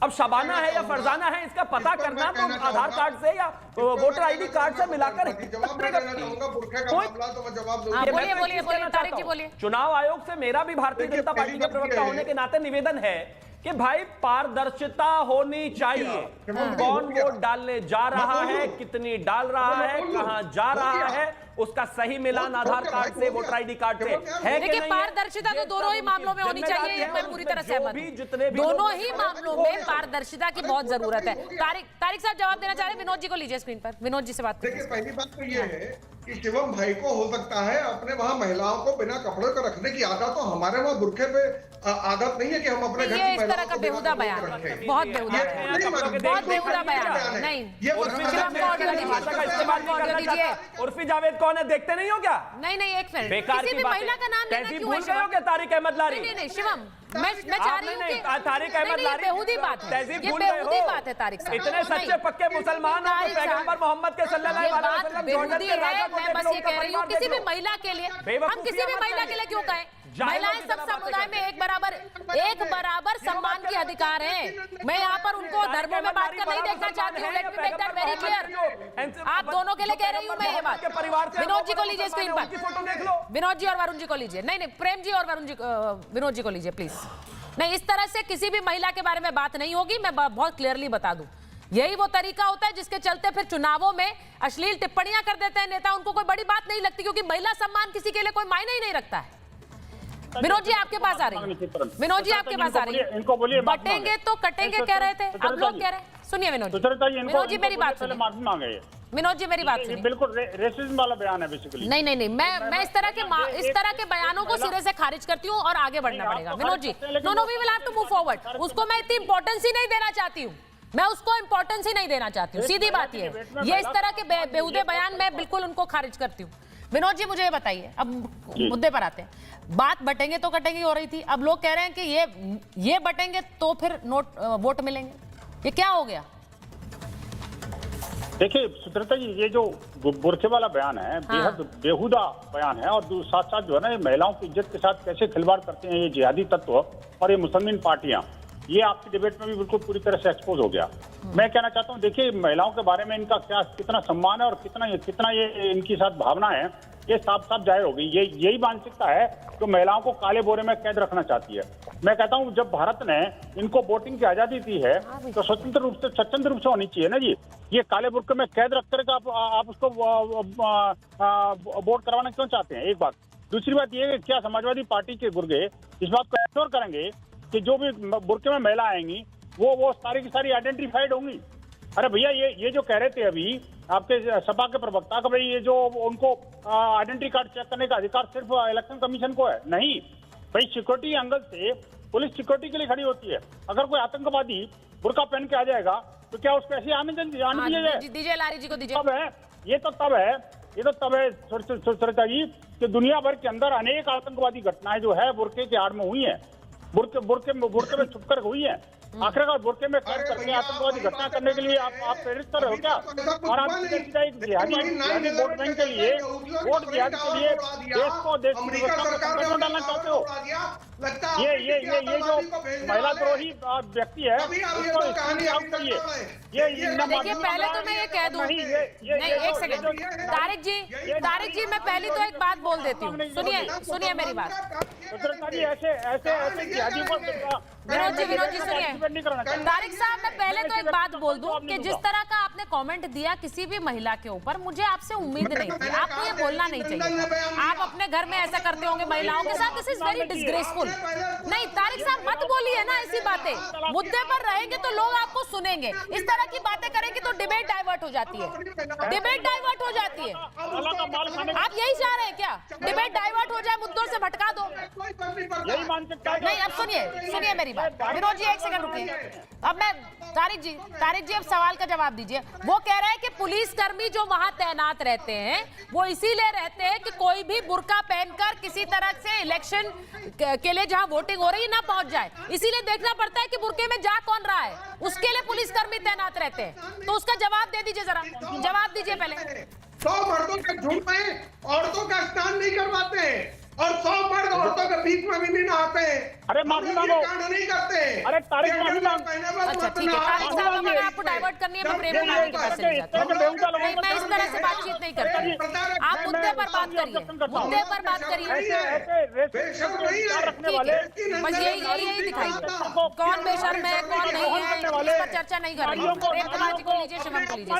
अब शबाना है या फरजाना है इसका पता करना तो आधार कार्ड से या वोटर आईडी कार्ड से मिलाकर चुनाव आयोग से मेरा भी भारतीय जनता पार्टी के प्रवक्ता होने के नाते निवेदन है कि भाई पारदर्शिता होनी चाहिए। कौन वोट डालने जा रहा है, कितनी डाल रहा है, कहां जा रहा है, उसका सही मिलान आधार कार्ड से, वोटर आईडी कार्ड से है। देखिए, पारदर्शिता तो दोनों ही मामलों में होनी चाहिए, ये मैं पूरी तरह सहमत हूं। दोनों ही मामलों में पारदर्शिता की बहुत जरूरत है। तारिक साहब जवाब देना चाह रहे हैं, विनोद जी को लीजिए स्क्रीन पर। विनोद जी से बात करिए। देखिए, पहली बात तो ये है कि शिवम भाई को हो सकता है अपने वहां महिलाओं को बिना कपड़े को रखने की आदत, तो हमारे वहां बुरखे पे आदत नहीं है कि हम अपने घर की इस तरह का बेहुदा बयान, बहुत बेहुदा बयान है। नहीं, उर्फी जावेद कौन है, देखते नहीं हो क्या? नहीं, एक मिनट, बेकार किसी भी महिला का नाम लेना क्यों है शिवम? तारिक अहमद लारी। नहीं शिवम, मैं चाह रही हूं कि तारिक अहमद लारी बेहुदी बात है, ये बेहुदी बात है तारिक साहब। इतने सच्चे पक्के मुसलमान हो तो पैगंबर मोहम्मद के सल्लल्लाहु अलैहि वसल्लम बेहुदी है। मैं बस ये कह रही हूं, किसी भी महिला के लिए, हम किसी भी महिला के लिए क्यों कहें? महिलाएं सब समुदाय में एक बराबर सम्मान के अधिकार हैं। मैं यहाँ पर उनको धर्मों में बात कर नहीं देखना चाहती हूँ। Let me make that very clear. आप दोनों के लिए कह रही हूँ मैं ये बात। विनोद जी को लीजिए स्क्रीन पर, विनोद जी और वरुण जी को लीजिए। नहीं, प्रेम जी और वरुण जी, विनोद जी को लीजिए प्लीज। नहीं, इस तरह से किसी भी महिला के बारे में बात नहीं होगी। मैं बहुत क्लियरली बता दूं, यही वो तरीका होता है जिसके चलते फिर चुनावों में अश्लील टिप्पणियां कर देते हैं नेता। उनको कोई बड़ी बात नहीं लगती, क्योंकि महिला सम्मान किसी के लिए कोई मायने ही नहीं रखता है। विनोद जी आपके पास आ रही है, विनोद जी आपके पास आ रही है। इनको बोलिए बटेंगे तो कटेंगे कह रहे थे, अब लोग कह रहे हैं। सुनिए विनोद जी मेरी बात सुनिए। माफी मांगे, विनोद जी मेरी बात सुनिए। बिल्कुल रेसिज्म वाला बयान है बेसिकली। नहीं, मैं इस तरह के बयानों को सिरे से खारिज करती हूँ और आगे बढ़ना पड़ेगा। Vinod ji, no we will have to move forward. उसको मैं इतनी इंपॉर्टेंस ही नहीं देना चाहती हूँ, मैं उसको इंपॉर्टेंस ही नहीं देना चाहती हूँ। सीधी बात ये इस तरह के बेहुदे बयान मैं बिल्कुल उनको खारिज करती हूँ। विनोद जी मुझे ये बताइए, अब मुद्दे पर आते हैं। बात बटेंगे तो कटेंगे हो रही थी, अब लोग कह रहे हैं कि ये बटेंगे तो फिर वोट मिलेंगे। ये क्या हो गया? देखिए सुचरिता जी, ये जो बुरखे वाला बयान है बेहद बेहुदा बयान है, और साथ साथ जो है ना, ये महिलाओं की इज्जत के साथ कैसे खिलवाड़ करते हैं ये जिहादी तत्व और ये मुसलमान पार्टियां, ये आपकी डिबेट में भी बिल्कुल पूरी तरह से एक्सपोज हो गया। मैं कहना चाहता हूँ, देखिए महिलाओं के बारे में इनका कितना सम्मान है और कितना ये इनकी साथ भावना है, ये साफ साफ जाहिर हो गई। यही मानसिकता है जो महिलाओं को काले बोरे में कैद रखना चाहती है। मैं कहता हूँ, जब भारत ने इनको वोटिंग की आजादी दी है तो स्वतंत्र रूप से होनी चाहिए ना जी। ये काले बुरके में कैद रख कर आप उसको वोट करवाना क्यों चाहते हैं? एक बात। दूसरी बात ये, क्या समाजवादी पार्टी के गुर्गे इस बात को एश्योर करेंगे कि जो भी बुरके में महिला आएंगी वो सारी की सारी आइडेंटिफाइड होंगी? अरे भैया, ये जो कह रहे थे अभी आपके सपा के प्रवक्ता का, भाई ये जो उनको आइडेंटिटी कार्ड चेक करने का अधिकार सिर्फ इलेक्शन कमीशन को है, नहीं भाई। सिक्योरिटी एंगल से पुलिस सिक्योरिटी के लिए खड़ी होती है। अगर कोई आतंकवादी बुर्का पहन के आ जाएगा तो क्या उसको ऐसे आने दिया जाए? दीजिए लारी जी को दीजिए। तब है ये तो तब है सुचरिता जी कि दुनिया भर के अंदर अनेक आतंकवादी घटनाएं जो है बुरके के आड़ में हुई है, बुरके में छुपकर हुई है। आखिरकार बुरके में कैद करके आतंकवादी घटना करने के लिए आप प्रेरित कर रहे हो क्या? और आप सीधा एक जिहादी वोट बैंक के लिए, वोट जिहाद के लिए देश की व्यवस्था को संकट में डालना चाहते हो? ये जो महिला द्रोही व्यक्ति है उसको आउट करिए। देखिए, पहले तो मैं ये कह दूं, नहीं एक सेकंड तारिक जी मैं पहले तो एक बात बोल देती हूँ, सुनिए मेरी बात। ऐसे जिहादी को विनोद जी सुनिए। तारिक साहब, मैं पहले तो एक बात बोल दूं कि जिस तरह का आपने कमेंट दिया किसी भी महिला के ऊपर, मुझे आपसे उम्मीद नहीं थी। आपको ये बोलना नहीं चाहिए। आप अपने घर में ऐसा करते होंगे महिलाओं के साथ, दिस इज वेरी डिसग्रेसफुल। नहीं तारिक साहब, मत बोलिए ना ऐसी बातें। मुद्दे पर रहेंगे तो लोग आपको सुनेंगे, इस तरह की बातें करेंगे तो डिबेट डाइवर्ट हो जाती है। डिबेट डाइवर्ट हो जाती है। आप यही चाह रहे हैं क्या? डिबेट डाइवर्ट हो जाए, मुद्दों से भटका दो? नहीं, अब सुनिए मेरी बात। विनोद जी एक सेकंड रुकिए। अब मैं तारिक जी अब सवाल का जवाब दीजिए। वो कह रहे हैं कि पुलिसकर्मी जो वहां तैनात रहते हैं वो इसीलिए रहते हैं कि कोई भी बुर्का पहनकर किसी तरह से इलेक्शन के लिए जहां वोटिंग हो रही है ना पहुंच जाए, इसीलिए देखना पड़ता है कि बुर्के में जा कौन रहा है, उसके लिए पुलिसकर्मी तैनात रहते हैं। तो उसका जवाब दे दीजिए, जरा जवाब दीजिए पहले। 100 मर्दों के झुंड में औरतों का स्नान नहीं करवाते हैं और 100 मर्द औरतों के बीच में भी नहीं नहाते हैं। अरे माफी मांगो, नहीं करते। अरे तारिक माफी मांगो। अच्छा ठीक है तारिक साहब, अगर आपको डाइवर्ट करनी है मैं प्रेम कुमार के पास चली जाती हूं। नहीं, मैं इस तरह से बातचीत नहीं करती। आप मुद्दे पर बात करिए, मुद्दे पर बात करिए। बस यही दिखाइए कौन बेशर्म है कौन नहीं है, इस पर चर्चा नहीं कर रही हूँ। प्रेम कुमार जी को लीजिए, शिवम को लीजिए।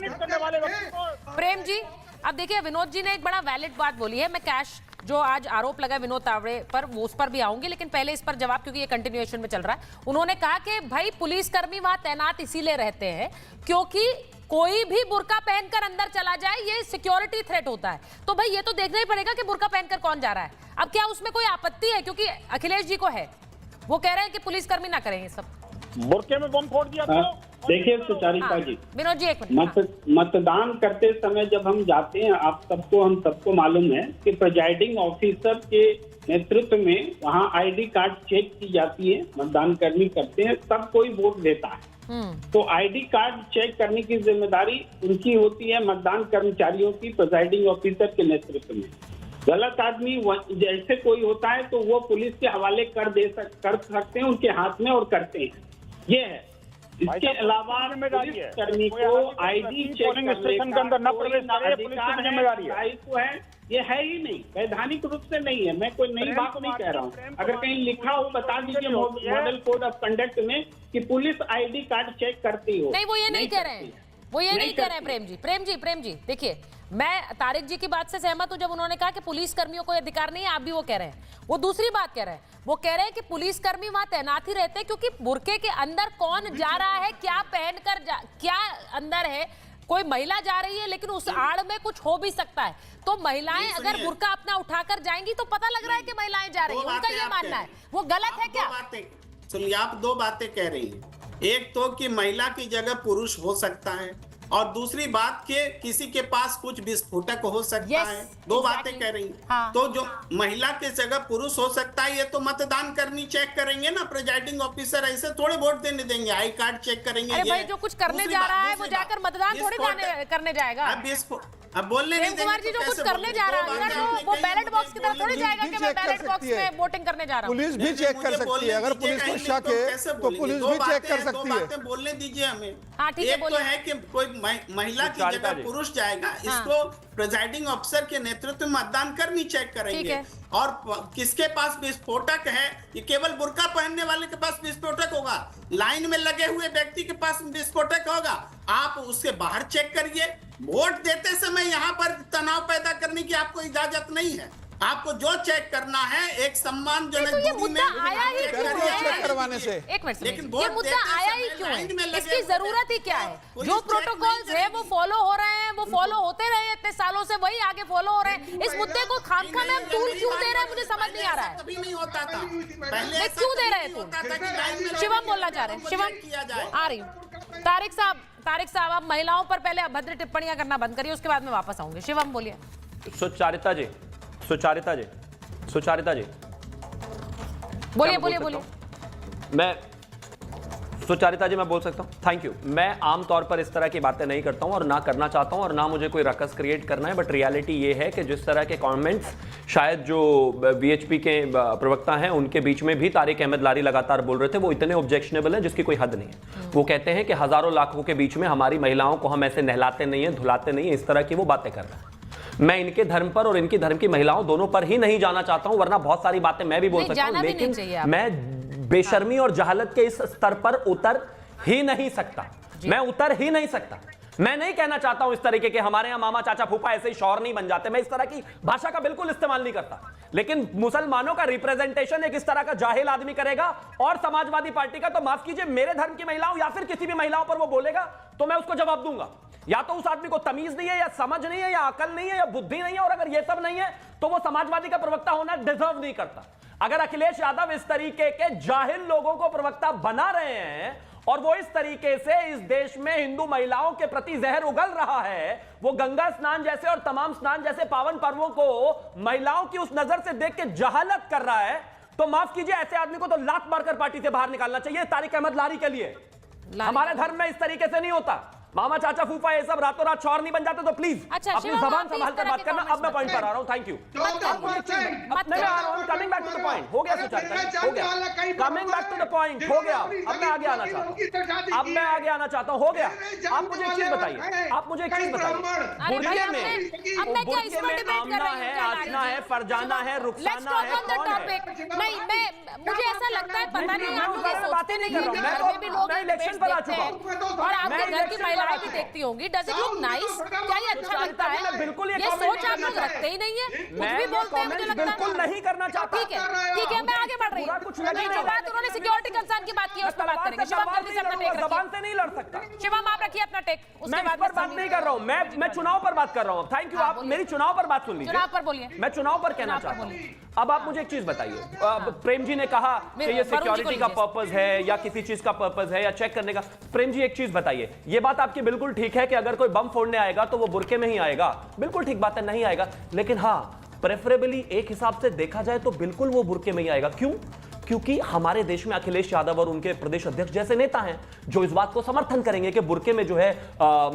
प्रेम जी, अब देखिए विनोद जी ने एक बड़ा वैलिड बात बोली है। मैं कैश जो आज आरोप लगा विनोद तावड़े पर, वो उस पर भी आऊंगी, लेकिन पहले इस पर जवाब, क्योंकि ये कंटिन्यूएशन में चल रहा है। उन्होंने कहा कि भाई पुलिसकर्मी वहां तैनात इसीलिए रहते हैं क्योंकि कोई भी बुर्का पहनकर अंदर चला जाए ये सिक्योरिटी थ्रेट होता है। तो भाई ये तो देखना ही पड़ेगा कि बुर्का पहनकर कौन जा रहा है। अब क्या उसमें कोई आपत्ति है? क्योंकि अखिलेश जी को है, वो कह रहे हैं कि पुलिसकर्मी ना करें ये सब। बुर्के में बम फोड़ दिया तो देखिए सुचारिता जी, विनोद जी एक मिनट। मतदान करते समय जब हम जाते हैं, हम सबको मालूम है कि प्रिजाइडिंग ऑफिसर के नेतृत्व में वहाँ आईडी कार्ड चेक की जाती है, मतदान कर्मी करते हैं, तब कोई वोट देता है। तो आईडी कार्ड चेक करने की जिम्मेदारी उनकी होती है, मतदान कर्मचारियों की, प्रिजाइडिंग ऑफिसर के नेतृत्व में। गलत आदमी जैसे कोई होता है तो वो पुलिस के हवाले कर सकते हैं उनके हाथ में, और करते हैं। ये है। इसके अलावा पुलिसकर्मी को आईडी चेक स्टेशन के अंदर न प्रवेश दायित्व है, ये है ही नहीं, वैधानिक रूप से नहीं है। मैं कोई नई बात नहीं कह रहा हूँ। अगर कहीं लिखा हो बता दीजिए मॉडल कोड ऑफ कंडक्ट में कि पुलिस आईडी कार्ड चेक करती हो। नहीं, वो ये नहीं कह रहे हैं, वो ये नहीं कह रहे हैं। प्रेम जी देखिए, मैं तारिक जी की बात से सहमत हूं जब उन्होंने कहा कि पुलिस कर्मियों को अधिकार नहीं है। आप भी वो कह रहे हैं। वो दूसरी बात कह रहे हैं, वो कह रहे हैं कि पुलिसकर्मी वहां तैनात ही रहते हैं क्योंकि बुर्के के अंदर कौन जा रहा है, क्या पहनकर क्या अंदर है, कोई महिला जा रही है लेकिन उस आड़ में कुछ हो भी सकता है। तो महिलाएं अगर बुर्का अपना उठाकर जाएंगी तो पता लग रहा है कि महिलाएं जा रही है, उनका ये मानना है। वो गलत है क्या? सुनिए, आप दो बातें कह रही हैं। एक तो कि महिला की जगह पुरुष हो सकता है, और दूसरी बात के किसी के पास कुछ विस्फोटक हो सकता है, दो बातें कह रही हैं। तो जो महिला के जगह पुरुष हो सकता है, ये तो मतदान करनी चेक करेंगे ना प्रिजाइडिंग ऑफिसर, ऐसे थोड़े वोट देने देंगे, आई कार्ड चेक करेंगे। अरे भाई जो कुछ करने जा रहा है वो जाकर मतदान थोड़ी करने जाएगा। अब बोलने प्रेम कुमार जी जो कुछ करने जा रहा है ना, वो बैलेट बॉक्स की तरफ थोड़ी जाएगा कि मैं बैलेट बॉक्स में वोटिंग करने जा रहा हूँ। पुलिस भी चेक कर सकती है, अगर पुलिस को शक है तो पुलिस भी चेक कर सकती है। बातें बोलने दीजिए हमें। हाँ ठीक है, एक तो है कि कोई महिला की जगह पुरुष जाएगा, इसको प्रिजाइडिंग ऑफिसर के नेतृत्व में मतदान करनी चेक करेंगे। और किसके पास विस्फोटक है, ये केवल बुर्का पहनने वाले के पास विस्फोटक होगा, लाइन में लगे हुए व्यक्ति के पास विस्फोटक होगा, आप उससे बाहर चेक करिए। वोट देते समय यहाँ पर तनाव पैदा करने की आपको इजाजत नहीं है। आपको जो चेक करना है एक सम्मानजनक तो ये मुद्दा आया ही क्यों है? करवाने से एक मिनट, ये मुद्दा आया ही क्यों है? इसकी जरूरत ही क्या है? जो प्रोटोकॉल्स है वो फॉलो हो रहे हैं, वो फॉलो होते रहे इतने सालों से, वही आगे फॉलो हो रहे हैं। इस मुद्दे को खामखा में हम तूल क्यों दे रहे हैं, मुझे समझ नहीं आ रहा है। कभी नहीं होता था, पहले क्यों दे रहे हैं तुम? शिवम बोलना चाह रहे हैं, शिवम आ रही हूँ। तारिक साहब आप महिलाओं पर पहले अभद्र टिप्पणियां करना बंद करिए, उसके बाद में वापस आऊंगी। शिवम बोलिए। सुचारिता जी बोलिए। मैं सुचारिता जी मैं बोल सकता हूँ? Thank you. मैं आमतौर पर इस तरह की बातें नहीं करता हूँ और ना करना चाहता हूँ और ना मुझे कोई रकस क्रिएट करना है, बट रियलिटी ये है कि जिस तरह के कमेंट्स शायद जो बीएचपी के प्रवक्ता हैं उनके बीच में भी तारिक अहमद लारी लगातार बोल रहे थे, वो इतने ऑब्जेक्शनेबल हैं जिसकी कोई हद नहीं है। वो कहते हैं कि हजारों लाखों के बीच में हमारी महिलाओं को हम ऐसे नहलाते नहीं है, धुलाते नहीं है, इस तरह की वो बातें कर रहे हैं। मैं इनके धर्म पर और इनकी धर्म की महिलाओं दोनों पर ही नहीं जाना चाहता हूं, वरना बहुत सारी बातें मैं भी बोल सकता हूं, लेकिन मैं बेशर्मी और जहालत के इस स्तर पर उतर ही नहीं सकता। मैं नहीं कहना चाहता हूं इस तरीके के हमारे यहां मामा चाचा फूफा ऐसे ही शौहर नहीं बन जाते, मैं इस तरह की भाषा का बिल्कुल इस्तेमाल नहीं करता, लेकिन मुसलमानों का रिप्रेजेंटेशन एक इस तरह का जाहिल आदमी करेगा और समाजवादी पार्टी का, तो माफ कीजिए मेरे धर्म की महिलाओं या फिर किसी भी महिलाओं पर वो बोलेगा तो मैं उसको जवाब दूंगा। या तो उस आदमी को तमीज नहीं है, या समझ नहीं है, या अकल नहीं है, या बुद्धि नहीं है, और अगर ये सब नहीं है तो वो समाजवादी का प्रवक्ता होना डिजर्व नहीं करता। अगर अखिलेश यादव इस तरीके के जाहिल लोगों को प्रवक्ता बना रहे हैं और वो इस तरीके से इस देश में हिंदू महिलाओं के प्रति जहर उगल रहा है, वो गंगा स्नान जैसे और तमाम स्नान जैसे पावन पर्वों को महिलाओं की उस नजर से देख के जहालत कर रहा है, तो माफ कीजिए ऐसे आदमी को तो लात मारकर पार्टी से बाहर निकालना चाहिए। तारिक अहमद लारी के लिए हमारे धर्म में इस तरीके से नहीं होता। मामा चाचा फूफा ये सब रातों रात शौहर नहीं बन जाते, तो प्लीज अपनी जबान संभाल कर बात करना। अब मैं पॉइंट पर आ रहा हूं। Thank you. Coming back to the point हो गया सुचारिता, हो गया। Coming back to the point हो गया। अब मैं आगे आना चाहता हूं। हो गया। आप मुझे एक चीज बताइए, बुर्के में आमना है, आसना है, फरजाना है, रुखसाना है, कौन है? नहीं, मुझे ऐसा लगता है पता नहीं आप लोग सोचते नहीं कि घर में भी लोग इलेक्शन पर आ चुका हूं और आपके घर की महिलाएं भी देखती होंगी। Does it look nice? क्या ये अच्छा लगता है? बिल्कुल ये सोच आप लोग रखते ही नहीं है, कुछ भी बोलते हैं, मुझे लगता है बिल्कुल नहीं करना चाहता। ठीक है, मैं आगे बढ़ रही हूं। कुछ लगे जो बात उन्होंने सिक्योरिटी कंसर्न की बात की है उस पर बात करेंगे। शिवम जल्दी से अपना टेक रखिए। जबान से नहीं लड़ सकता। शिवम आप रखिए अपना टेक, उसके बाद पर बात नहीं कर रहा हूं। मैं चुनाव पर बात कर रहा हूं। Thank you. आप मेरी चुनाव पर बात सुन लीजिए। चुनाव पर बोलिए। मैं चुनाव पर कहना चाहता हूं। अब आप मुझे एक चीज बताइए, प्रेम जी ने कहा कि ये सिक्योरिटी का पर्पस है या किसी चीज का पर्पस है या चेक करने का। प्रेम जी एक चीज बताइए, ये बात आपकी बिल्कुल ठीक है कि अगर कोई बम फोड़ने आएगा तो वो बुर्के में ही आएगा, बिल्कुल ठीक बात है, नहीं आएगा, लेकिन हाँ प्रेफरेबली एक हिसाब से देखा जाए तो बिल्कुल वो बुर्के में ही आएगा। क्यों? क्योंकि हमारे देश में अखिलेश यादव और उनके प्रदेश अध्यक्ष जैसे नेता हैं जो इस बात को समर्थन करेंगे कि बुर्के में जो है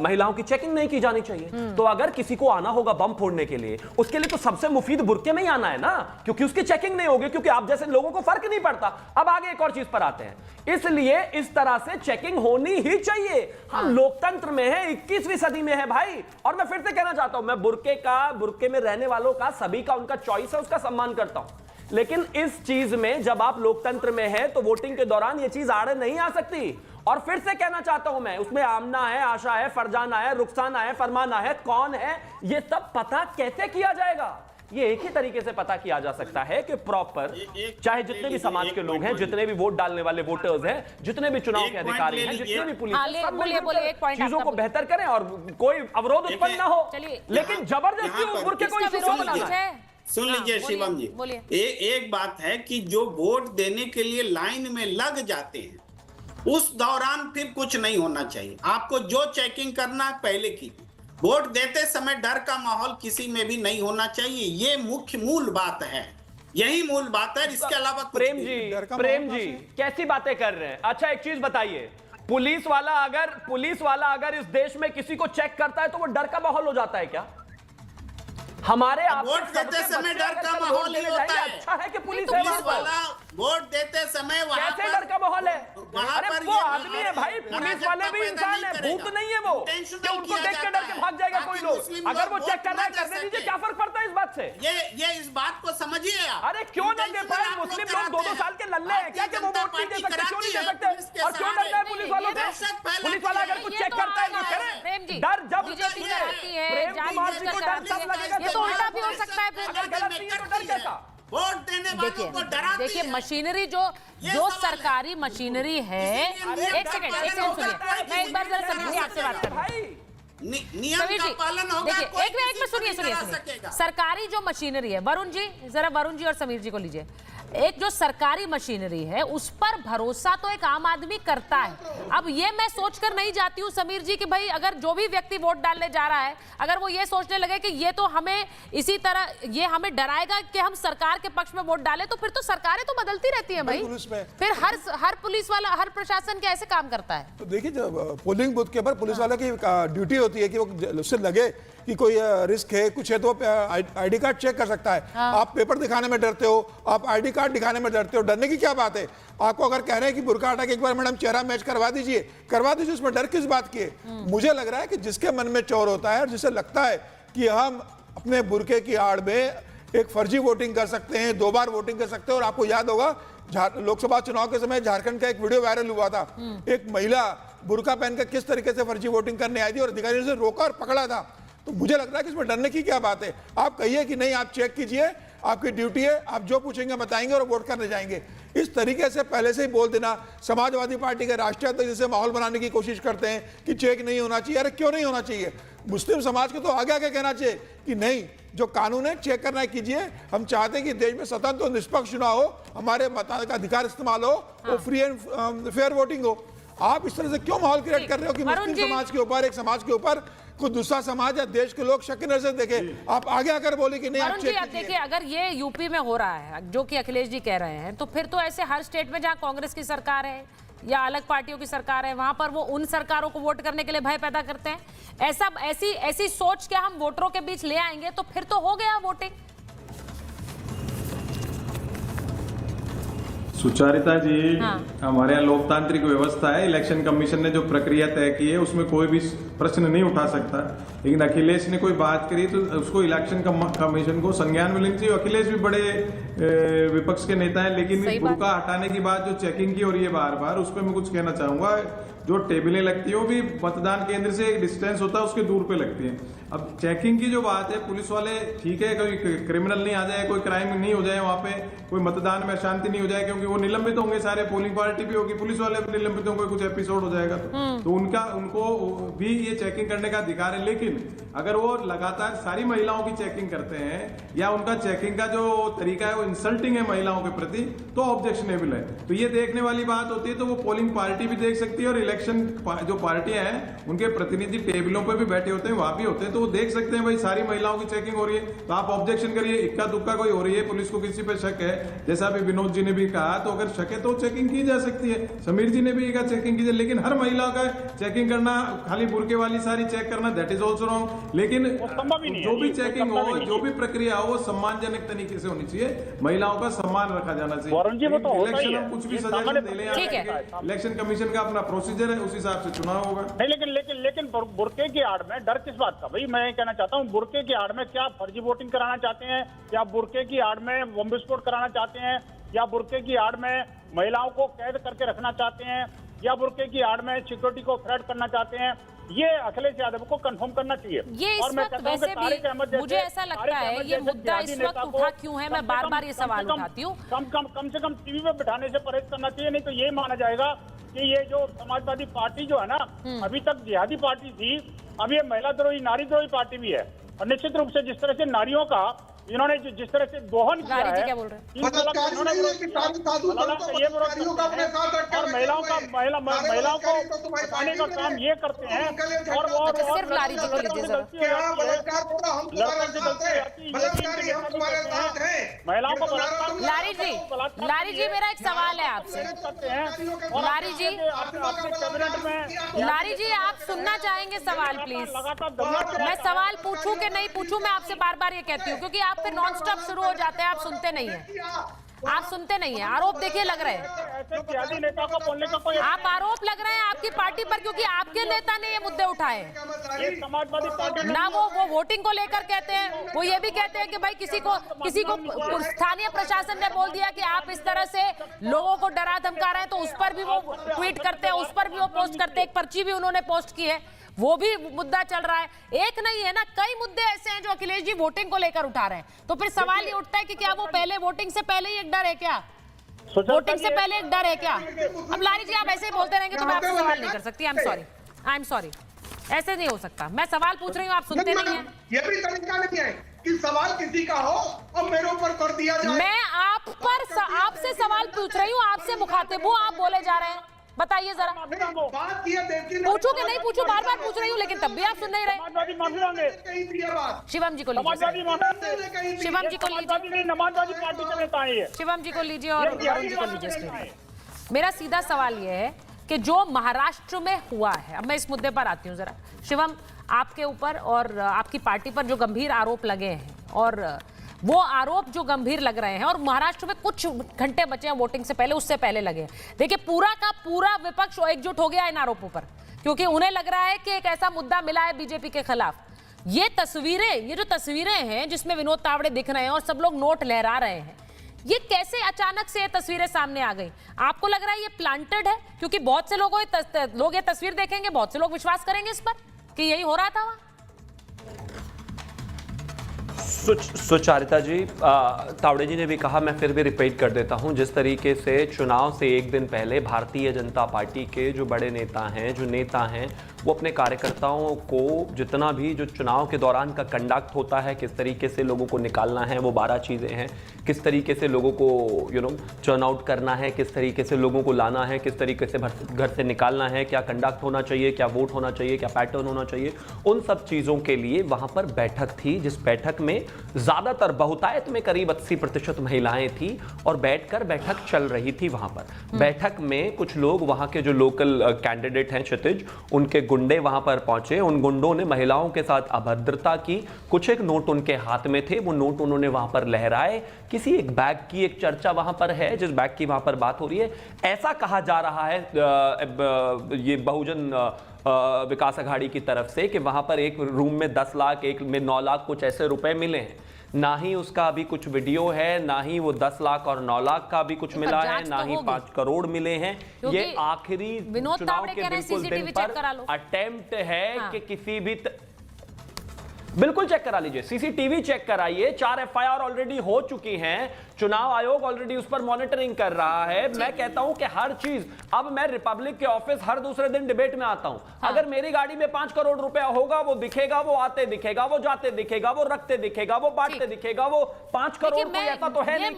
महिलाओं की चेकिंग नहीं की जानी चाहिए। तो अगर किसी को आना होगा बम फोड़ने के लिए, उसके लिए तो सबसे मुफीद बुर्के में ही आना है ना, क्योंकि उसकी चेकिंग नहीं होगी, क्योंकि आप जैसे लोगों को फर्क नहीं पड़ता। अब आगे एक और चीज पर आते हैं, इसलिए इस तरह से चेकिंग होनी ही चाहिए। हम लोकतंत्र में है, 21वीं सदी में है भाई। और मैं फिर से कहना चाहता हूं, मैं बुर्के में रहने वालों का, सभी का उनका चॉइस है, उसका सम्मान करता हूं, लेकिन इस चीज में जब आप लोकतंत्र में है तो वोटिंग के दौरान ये चीज आड़े नहीं आ सकती। और फिर से कहना चाहता हूं मैं, उसमें आमना है, आशा है, फरजाना है, रुखसाना है, फरमाना है, कौन है, ये सब पता कैसे किया जाएगा? ये एक ही तरीके से पता किया जा सकता है कि प्रॉपर, चाहे जितने भी समाज के लोग हैं, जितने भी वोट डालने वाले वोटर्स हैं, जितने भी चुनाव के अधिकारी हैं, जितने भी पुलिस, चीजों को बेहतर करें और कोई अवरोध उत्पन्न ना हो, लेकिन जबरदस्ती बुर्के को इशू क्यों बनाना है? सुन लीजिए शिवम जी, एक बात है कि जो वोट देने के लिए लाइन में लग जाते हैं उस दौरान फिर कुछ नहीं होना चाहिए। आपको जो चेकिंग करना पहले की, वोट देते समय डर का माहौल किसी में भी नहीं होना चाहिए। ये मुख्य मूल बात है, यही मूल बात है। इसके अलावा प्रेम जी कैसी बातें कर रहे हैं? अच्छा एक चीज बताइए, पुलिस वाला अगर इस देश में किसी को चेक करता है तो वो डर का माहौल हो जाता है क्या? हमारे वोट देते समय डर का माहौल ही होता है। अच्छा है कि पुलिस वाला वोट देते समय वहां कैसे डर का माहौल है? अरे वो आदमी है भाई, पुलिस वाले भी इंसान है, भूत नहीं है वो कि उनको देख के डर के भाग जाएगा कोई लोग। अगर वो चेक कर रहा है करने दीजिए, क्या फर्क पड़ता है इस बात से? ये इस बात को समझिए आप। अरे क्यों नहीं दे पाए? मुस्लिम लोग 2-2 साल के लल्ले हैं क्या कि वो वोट नहीं दे सकते? क्यों नहीं दे सकते? और क्यों डरना है पुलिस वालों से? पुलिस वाला अगर कुछ चेक करता है तो करे। डर जब प्रेम कुमार जी को डर तब लगेगा, ये तो उल्टा भी हो सकता है। अगर गलत नहीं है तो डर कैसा? वोट देने वालों को डराती है। देखिए मशीनरी जो सरकारी मशीनरी है, एक सेकंड सुनिए, मैं एक बार जरा समीर जी आपसे बात कर रहा हूं। नियम का पालन होगा। देखिए एक मिनट में सुनिए। सरकारी जो मशीनरी है, वरुण जी और समीर जी को लीजिए। एक जो सरकारी मशीनरी है उस पर भरोसा तो एक आम आदमी करता है। अब ये मैं सोचकर नहीं जाती हूँ समीर जी कि भाई अगर जो भी व्यक्ति वोट डालने जा रहा है, अगर वो ये सोचने लगे कि ये तो हमें इसी तरह ये हमें डराएगा कि हम सरकार के पक्ष में वोट डालें, तो फिर तो सरकारें तो बदलती रहती हैं भाई। फिर हर पुलिस वाला, हर प्रशासन के ऐसे काम करता है। तो देखिए जब पोलिंग बूथ के ऊपर पुलिस वाले की ड्यूटी होती है कि वो उससे लगे कि कोई रिस्क है, कुछ है, तो आईडी कार्ड चेक कर सकता है। आप पेपर दिखाने में डरते हो, आप आईडी कार्ड दिखाने में डरते हो, डरने की क्या बात है? आपको अगर कह रहे हैं कि बुर्का हटा के एक बार मैडम चेहरा मैच करवा दीजिए, उसमें डर किस बात की है? मुझे लग रहा है कि जिसके मन में चोर होता है और जिसे लगता है कि हम अपने बुर्के की आड़ में एक फर्जी वोटिंग कर सकते हैं, 2 बार वोटिंग कर सकते हैं। और आपको याद होगा लोकसभा चुनाव के समय झारखंड का एक वीडियो वायरल हुआ था, एक महिला बुर्का पहनकर किस तरीके से फर्जी वोटिंग करने आई थी और अधिकारियों ने रोका और पकड़ा था। तो मुझे लग रहा है कि इसमें डरने की क्या बात है? आप कहिए कि नहीं, आप चेक कीजिए, आपकी ड्यूटी है, आप जो पूछेंगे बताएंगे और वोट करने जाएंगे। इस तरीके से पहले से ही बोल देना, समाजवादी पार्टी के राष्ट्रीय अध्यक्ष जैसे माहौल बनाने की कोशिश करते हैं कि चेक नहीं होना चाहिए। अरे क्यों नहीं होना चाहिए? मुस्लिम समाज को तो आगे आगे कहना चाहिए कि नहीं, जो कानून है चेक करना कीजिए। हम चाहते हैं कि देश में स्वतंत्र और निष्पक्ष चुनाव हो, हमारे मताधिकार इस्तेमाल हो, वो फ्री एंड फेयर वोटिंग हो। आप इस तरह से क्यों माहौल क्रिएट कर रहे हो कि मुस्लिम समाज के ऊपर, एक समाज के ऊपर कोई दूसरा समाज या देश के लोग शक की नजर से देखे? आप आगे आकर बोले कि नहीं आप चेक कीजिए। देखिए अगर ये यूपी में हो रहा है जो कि अखिलेश जी कह रहे हैं, तो फिर तो ऐसे हर स्टेट में जहां कांग्रेस की सरकार है या अलग पार्टियों की सरकार है, वहां पर वो उन सरकारों को वोट करने के लिए भय पैदा करते हैं। ऐसी सोच क्या हम वोटरों के बीच ले आएंगे तो फिर तो हो गया वोटिंग। सुचारिता जी, हमारे यहाँ लोकतांत्रिक व्यवस्था है। इलेक्शन कमीशन ने जो प्रक्रिया तय की है उसमें कोई भी प्रश्न नहीं उठा सकता। लेकिन अखिलेश ने कोई बात करी तो उसको इलेक्शन कमीशन को संज्ञान में लेना चाहिए। अखिलेश भी बड़े विपक्ष के नेता हैं, लेकिन बुर्का हटाने की बात जो चेकिंग की हो रही है बार बार, उस पर मैं कुछ कहना चाहूंगा। जो टेबलें लगती है वो भी मतदान केंद्र से एक डिस्टेंस होता है उसके दूर पे लगती है। अब चेकिंग की जो बात है, पुलिस वाले ठीक है, कोई क्रिमिनल नहीं आ जाए, कोई क्राइम नहीं हो जाए, वहां पे कोई मतदान में अशांति नहीं हो जाए, क्योंकि वो निलंबित होंगे सारे, पोलिंग पार्टी भी होगी, पुलिस वाले भी निलंबित होंगे, कुछ एपिसोड हो जाएगा तो उनको भी ये चेकिंग करने का अधिकार है। लेकिन अगर वो लगातार सारी महिलाओं की चेकिंग करते हैं या उनका चेकिंग का जो तरीका है वो इंसल्टिंग है महिलाओं के प्रति, तो ऑब्जेक्शनेबल है। तो ये देखने वाली बात होती है। तो वो पोलिंग पार्टी भी देख सकती है और इलेक्शन जो पार्टियां हैं उनके प्रतिनिधि टेबलों पे भी बैठे होते हैं, वहां भी होते हैं, तो वो देख सकते हैं भाई सारी महिलाओं की चेकिंग हो रही है। तो आप ऑब्जेक्शन करिए, इक्का दुक्का कोई हो रही है, पुलिस को किसी पे शक है, जैसा अभी विनोद जी ने भी कहा, तो अगर शक है तो चेकिंग की जा सकती है। समीर जी ने भी कहा चेकिंग कीजिए, लेकिन हर महिला का चेकिंग करना, खाली बुर्के वाली सारी चेक करना, दैट इज ऑल्सो रॉन्ग। लेकिन जो भी चेकिंग हो, जो भी प्रक्रिया हो, वो सम्मानजनक तरीके से होनी चाहिए, महिलाओं का सम्मान रखा जाना चाहिए। इलेक्शन हम कुछ भी सजेशन दे लें, इलेक्शन कमीशन का अपना प्रोसीजर है, उस हिसाब से चुनाव होगा। नहीं, लेकिन बुर्के की आड़ में डर किस बात का? भाई मैं कहना चाहता हूँ, बुर्के की आड़ में क्या फर्जी वोटिंग कराना चाहते हैं, या बुर्के की आड़ में बम विस्फोट कराना चाहते हैं, या बुर्के की आड़ में महिलाओं को कैद करके रखना चाहते हैं, या बुर्के की आड़ में सिक्योरिटी को थ्रेट करना चाहते हैं? ये अखिलेश यादव को कंफर्म करना चाहिए। ये इस वक्त वैसे भी मुझे ऐसा लगता है ये मुद्दा इस वक्त उठा क्यों है, मैं बार बार ये सवाल उठाती हूँ। कम से कम टीवी पे बिठाने से परहेज करना चाहिए, नहीं तो ये माना जाएगा कि ये जो समाजवादी पार्टी जो है ना, अभी तक जिहादी पार्टी थी, अब ये महिला द्रोही, नारी द्रोही पार्टी भी है। और निश्चित रूप से जिस तरह से नारियों का इन्होंने जिस तरह से दोहन किया है, क्या बोल रहे हैं? और महिलाओं को बताने का काम ये करते हैं। और सिर्फ लारी जी को लीजिए जरा। महिलाओं को लारी जी मेरा एक सवाल है आपसे। लारी जी आप सुनना चाहेंगे सवाल प्लीज? मैं सवाल पूछूं कि नहीं पूछूं, मैं आपसे बार बार ये कहती हूँ, क्योंकि आप फिर नॉन स्टॉप शुरू हो जाते हैं, आप सुनते नहीं है। आप सुनते नहीं है। आरोप देखिए लग रहे हैं, नेता को बोलने का कोई आप आरोप लग रहे हैं आपकी पार्टी पर, क्योंकि आपके नेता ने ये मुद्दे उठाए समाजवादी पार्टी ना। वो वोटिंग को लेकर कहते हैं, वो ये भी कहते हैं कि भाई किसी को स्थानीय प्रशासन ने बोल दिया कि आप इस तरह से लोगों को डरा धमका रहे हैं, तो उस पर भी वो ट्वीट करते हैं, उस पर भी वो पोस्ट करते हैं। एक पर्ची भी उन्होंने पोस्ट की है, वो भी मुद्दा चल रहा है। एक नहीं है ना, कई मुद्दे ऐसे हैं जो अखिलेश जी वोटिंग को लेकर उठा रहे हैं। तो फिर सवाल ये उठता है कि क्या वो पहले वोटिंग से पहले ही एक डर है क्या? वोटिंग से पहले एक डर है क्या? अब लारी जी आप ऐसे ही बोलते रहेंगे तो मैं आपसे सवाल नहीं कर सकती। आई एम सॉरी, ऐसे नहीं हो सकता। मैं सवाल पूछ रही हूँ, आप सुनते नहीं हैं। ये भी तरीका नहीं है कि सवाल किसी का हो और मेरे ऊपर कर दिया जाए। मैं आपसे सवाल पूछ रही हूँ, आपसे मुखातिब हूँ, आप बोले जा रहे हैं। बताइए जरा, पूछू कि नहीं पूछू? बार बार पूछ रही हूँ, लेकिन तब भी आप सुन नहीं रहे। शिवम जी को लीजिए, शिवम जी को लीजिए, समाजवादी पार्टी के नेता है। शिवम जी को लीजिए और अरुण जी को लीजिए। मेरा सीधा सवाल यह है कि जो महाराष्ट्र में हुआ है, अब मैं इस मुद्दे पर आती हूँ जरा। शिवम, आपके ऊपर और आपकी पार्टी पर जो गंभीर आरोप लगे हैं, और वो आरोप जो गंभीर लग रहे हैं, और महाराष्ट्र में कुछ घंटे बचे हैं वोटिंग से पहले, उससे पहले लगे। देखिए पूरा का पूरा विपक्ष एकजुट हो गया इन आरोपों पर, क्योंकि उन्हें लग रहा है कि एक ऐसा मुद्दा मिला है बीजेपी के खिलाफ। ये जो तस्वीरें हैं जिसमें विनोद तावड़े दिख रहे हैं और सब लोग नोट लहरा रहे हैं, ये कैसे अचानक से ये तस्वीरें सामने आ गई? आपको लग रहा है ये प्लांटेड है? क्योंकि बहुत से लोग ये तस्वीर देखेंगे, बहुत से लोग विश्वास करेंगे इस पर कि यही हो रहा था वहां। सुचारिता जी, तावड़े जी ने भी कहा, मैं फिर भी रिपीट कर देता हूं, जिस तरीके से चुनाव से एक दिन पहले भारतीय जनता पार्टी के जो बड़े नेता हैं, जो नेता हैं, वो अपने कार्यकर्ताओं को जितना भी जो चुनाव के दौरान का कंडक्ट होता है, किस तरीके से लोगों को निकालना है, वो 12 चीज़ें हैं। किस तरीके से लोगों को टर्न आउट करना है, किस तरीके से लोगों को लाना है, किस तरीके से घर से निकालना है, क्या कंडक्ट होना चाहिए, क्या वोट होना चाहिए, क्या पैटर्न होना चाहिए, उन सब चीज़ों के लिए वहाँ पर बैठक थी, जिस बैठक में ज़्यादातर बहुतायत में करीब 80% महिलाएं थी और बैठक चल रही थी वहाँ पर। बैठक में कुछ लोग वहाँ के जो लोकल कैंडिडेट हैं क्षितिज, उनके गुंडे वहां पर पहुंचे। उन गुंडों ने महिलाओं के साथ अभद्रता की। कुछ एक नोट उनके हाथ में थे, वो नोट उन्होंने वहां पर लहराए। किसी एक बैग की एक चर्चा वहां पर है, जिस बैग की वहां पर बात हो रही है, ऐसा कहा जा रहा है ये बहुजन विकास अघाड़ी की तरफ से कि वहां पर एक रूम में 10 लाख, एक में 9 लाख कुछ ऐसे रुपए मिले हैं। ना ही उसका अभी कुछ वीडियो है, ना ही वो 10 लाख और 9 लाख का भी कुछ मिला है, ना ही 5 करोड़ मिले हैं। ये आखिरी चुनाव के बिल्कुल दिन पर अटेम्प्ट है कि किसी भी बिल्कुल चेक करा लीजिए, सीसीटीवी चेक कराइए। 4 एफआईआर ऑलरेडी हो चुकी हैं, चुनाव आयोग ऑलरेडी उस पर मॉनिटरिंग कर रहा है। मैं कहता हूं कि हर चीज, अब मैं रिपब्लिक के ऑफिस हर दूसरे दिन डिबेट में आता हूं। अगर मेरी गाड़ी में 5 करोड़ रुपया होगा, वो दिखेगा, वो आते दिखेगा, वो जाते दिखेगा, वो रखते दिखेगा, वो बांटते दिखेगा, वो 5 करोड़ कोई ऐसा तो है नहीं।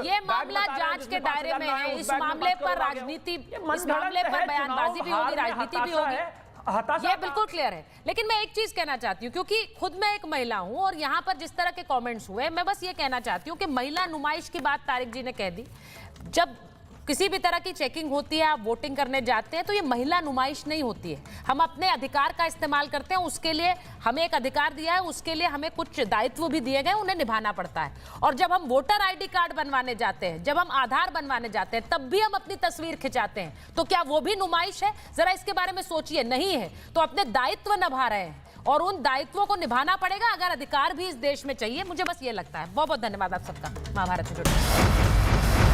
ये मामला जांच के दायरे में है। इस मामले पर राजनीति, इस मामले पर बयानबाजी भी होगी, राजनीति भी होगी, ये बिल्कुल क्लियर है। लेकिन मैं एक चीज कहना चाहती हूँ, क्योंकि खुद मैं एक महिला हूँ और यहाँ पर जिस तरह के कमेंट्स हुए, मैं बस ये कहना चाहती हूँ कि महिला नुमाइश की बात तारिक जी ने कह दी। जब किसी भी तरह की चेकिंग होती है, आप वोटिंग करने जाते हैं, तो ये महिला नुमाइश नहीं होती है। हम अपने अधिकार का इस्तेमाल करते हैं, उसके लिए हमें एक अधिकार दिया है, उसके लिए हमें कुछ दायित्व भी दिए गए, उन्हें निभाना पड़ता है। और जब हम वोटर आईडी कार्ड बनवाने जाते हैं, जब हम आधार बनवाने जाते हैं, तब भी हम अपनी तस्वीर खिंचाते हैं। तो क्या वो भी नुमाइश है? जरा इसके बारे में सोचिए। नहीं है तो अपने दायित्व निभा रहे हैं और उन दायित्वों को निभाना पड़ेगा अगर अधिकार भी इस देश में चाहिए। मुझे बस ये लगता है। बहुत बहुत धन्यवाद आप सबका महाभारत से जुड़ने।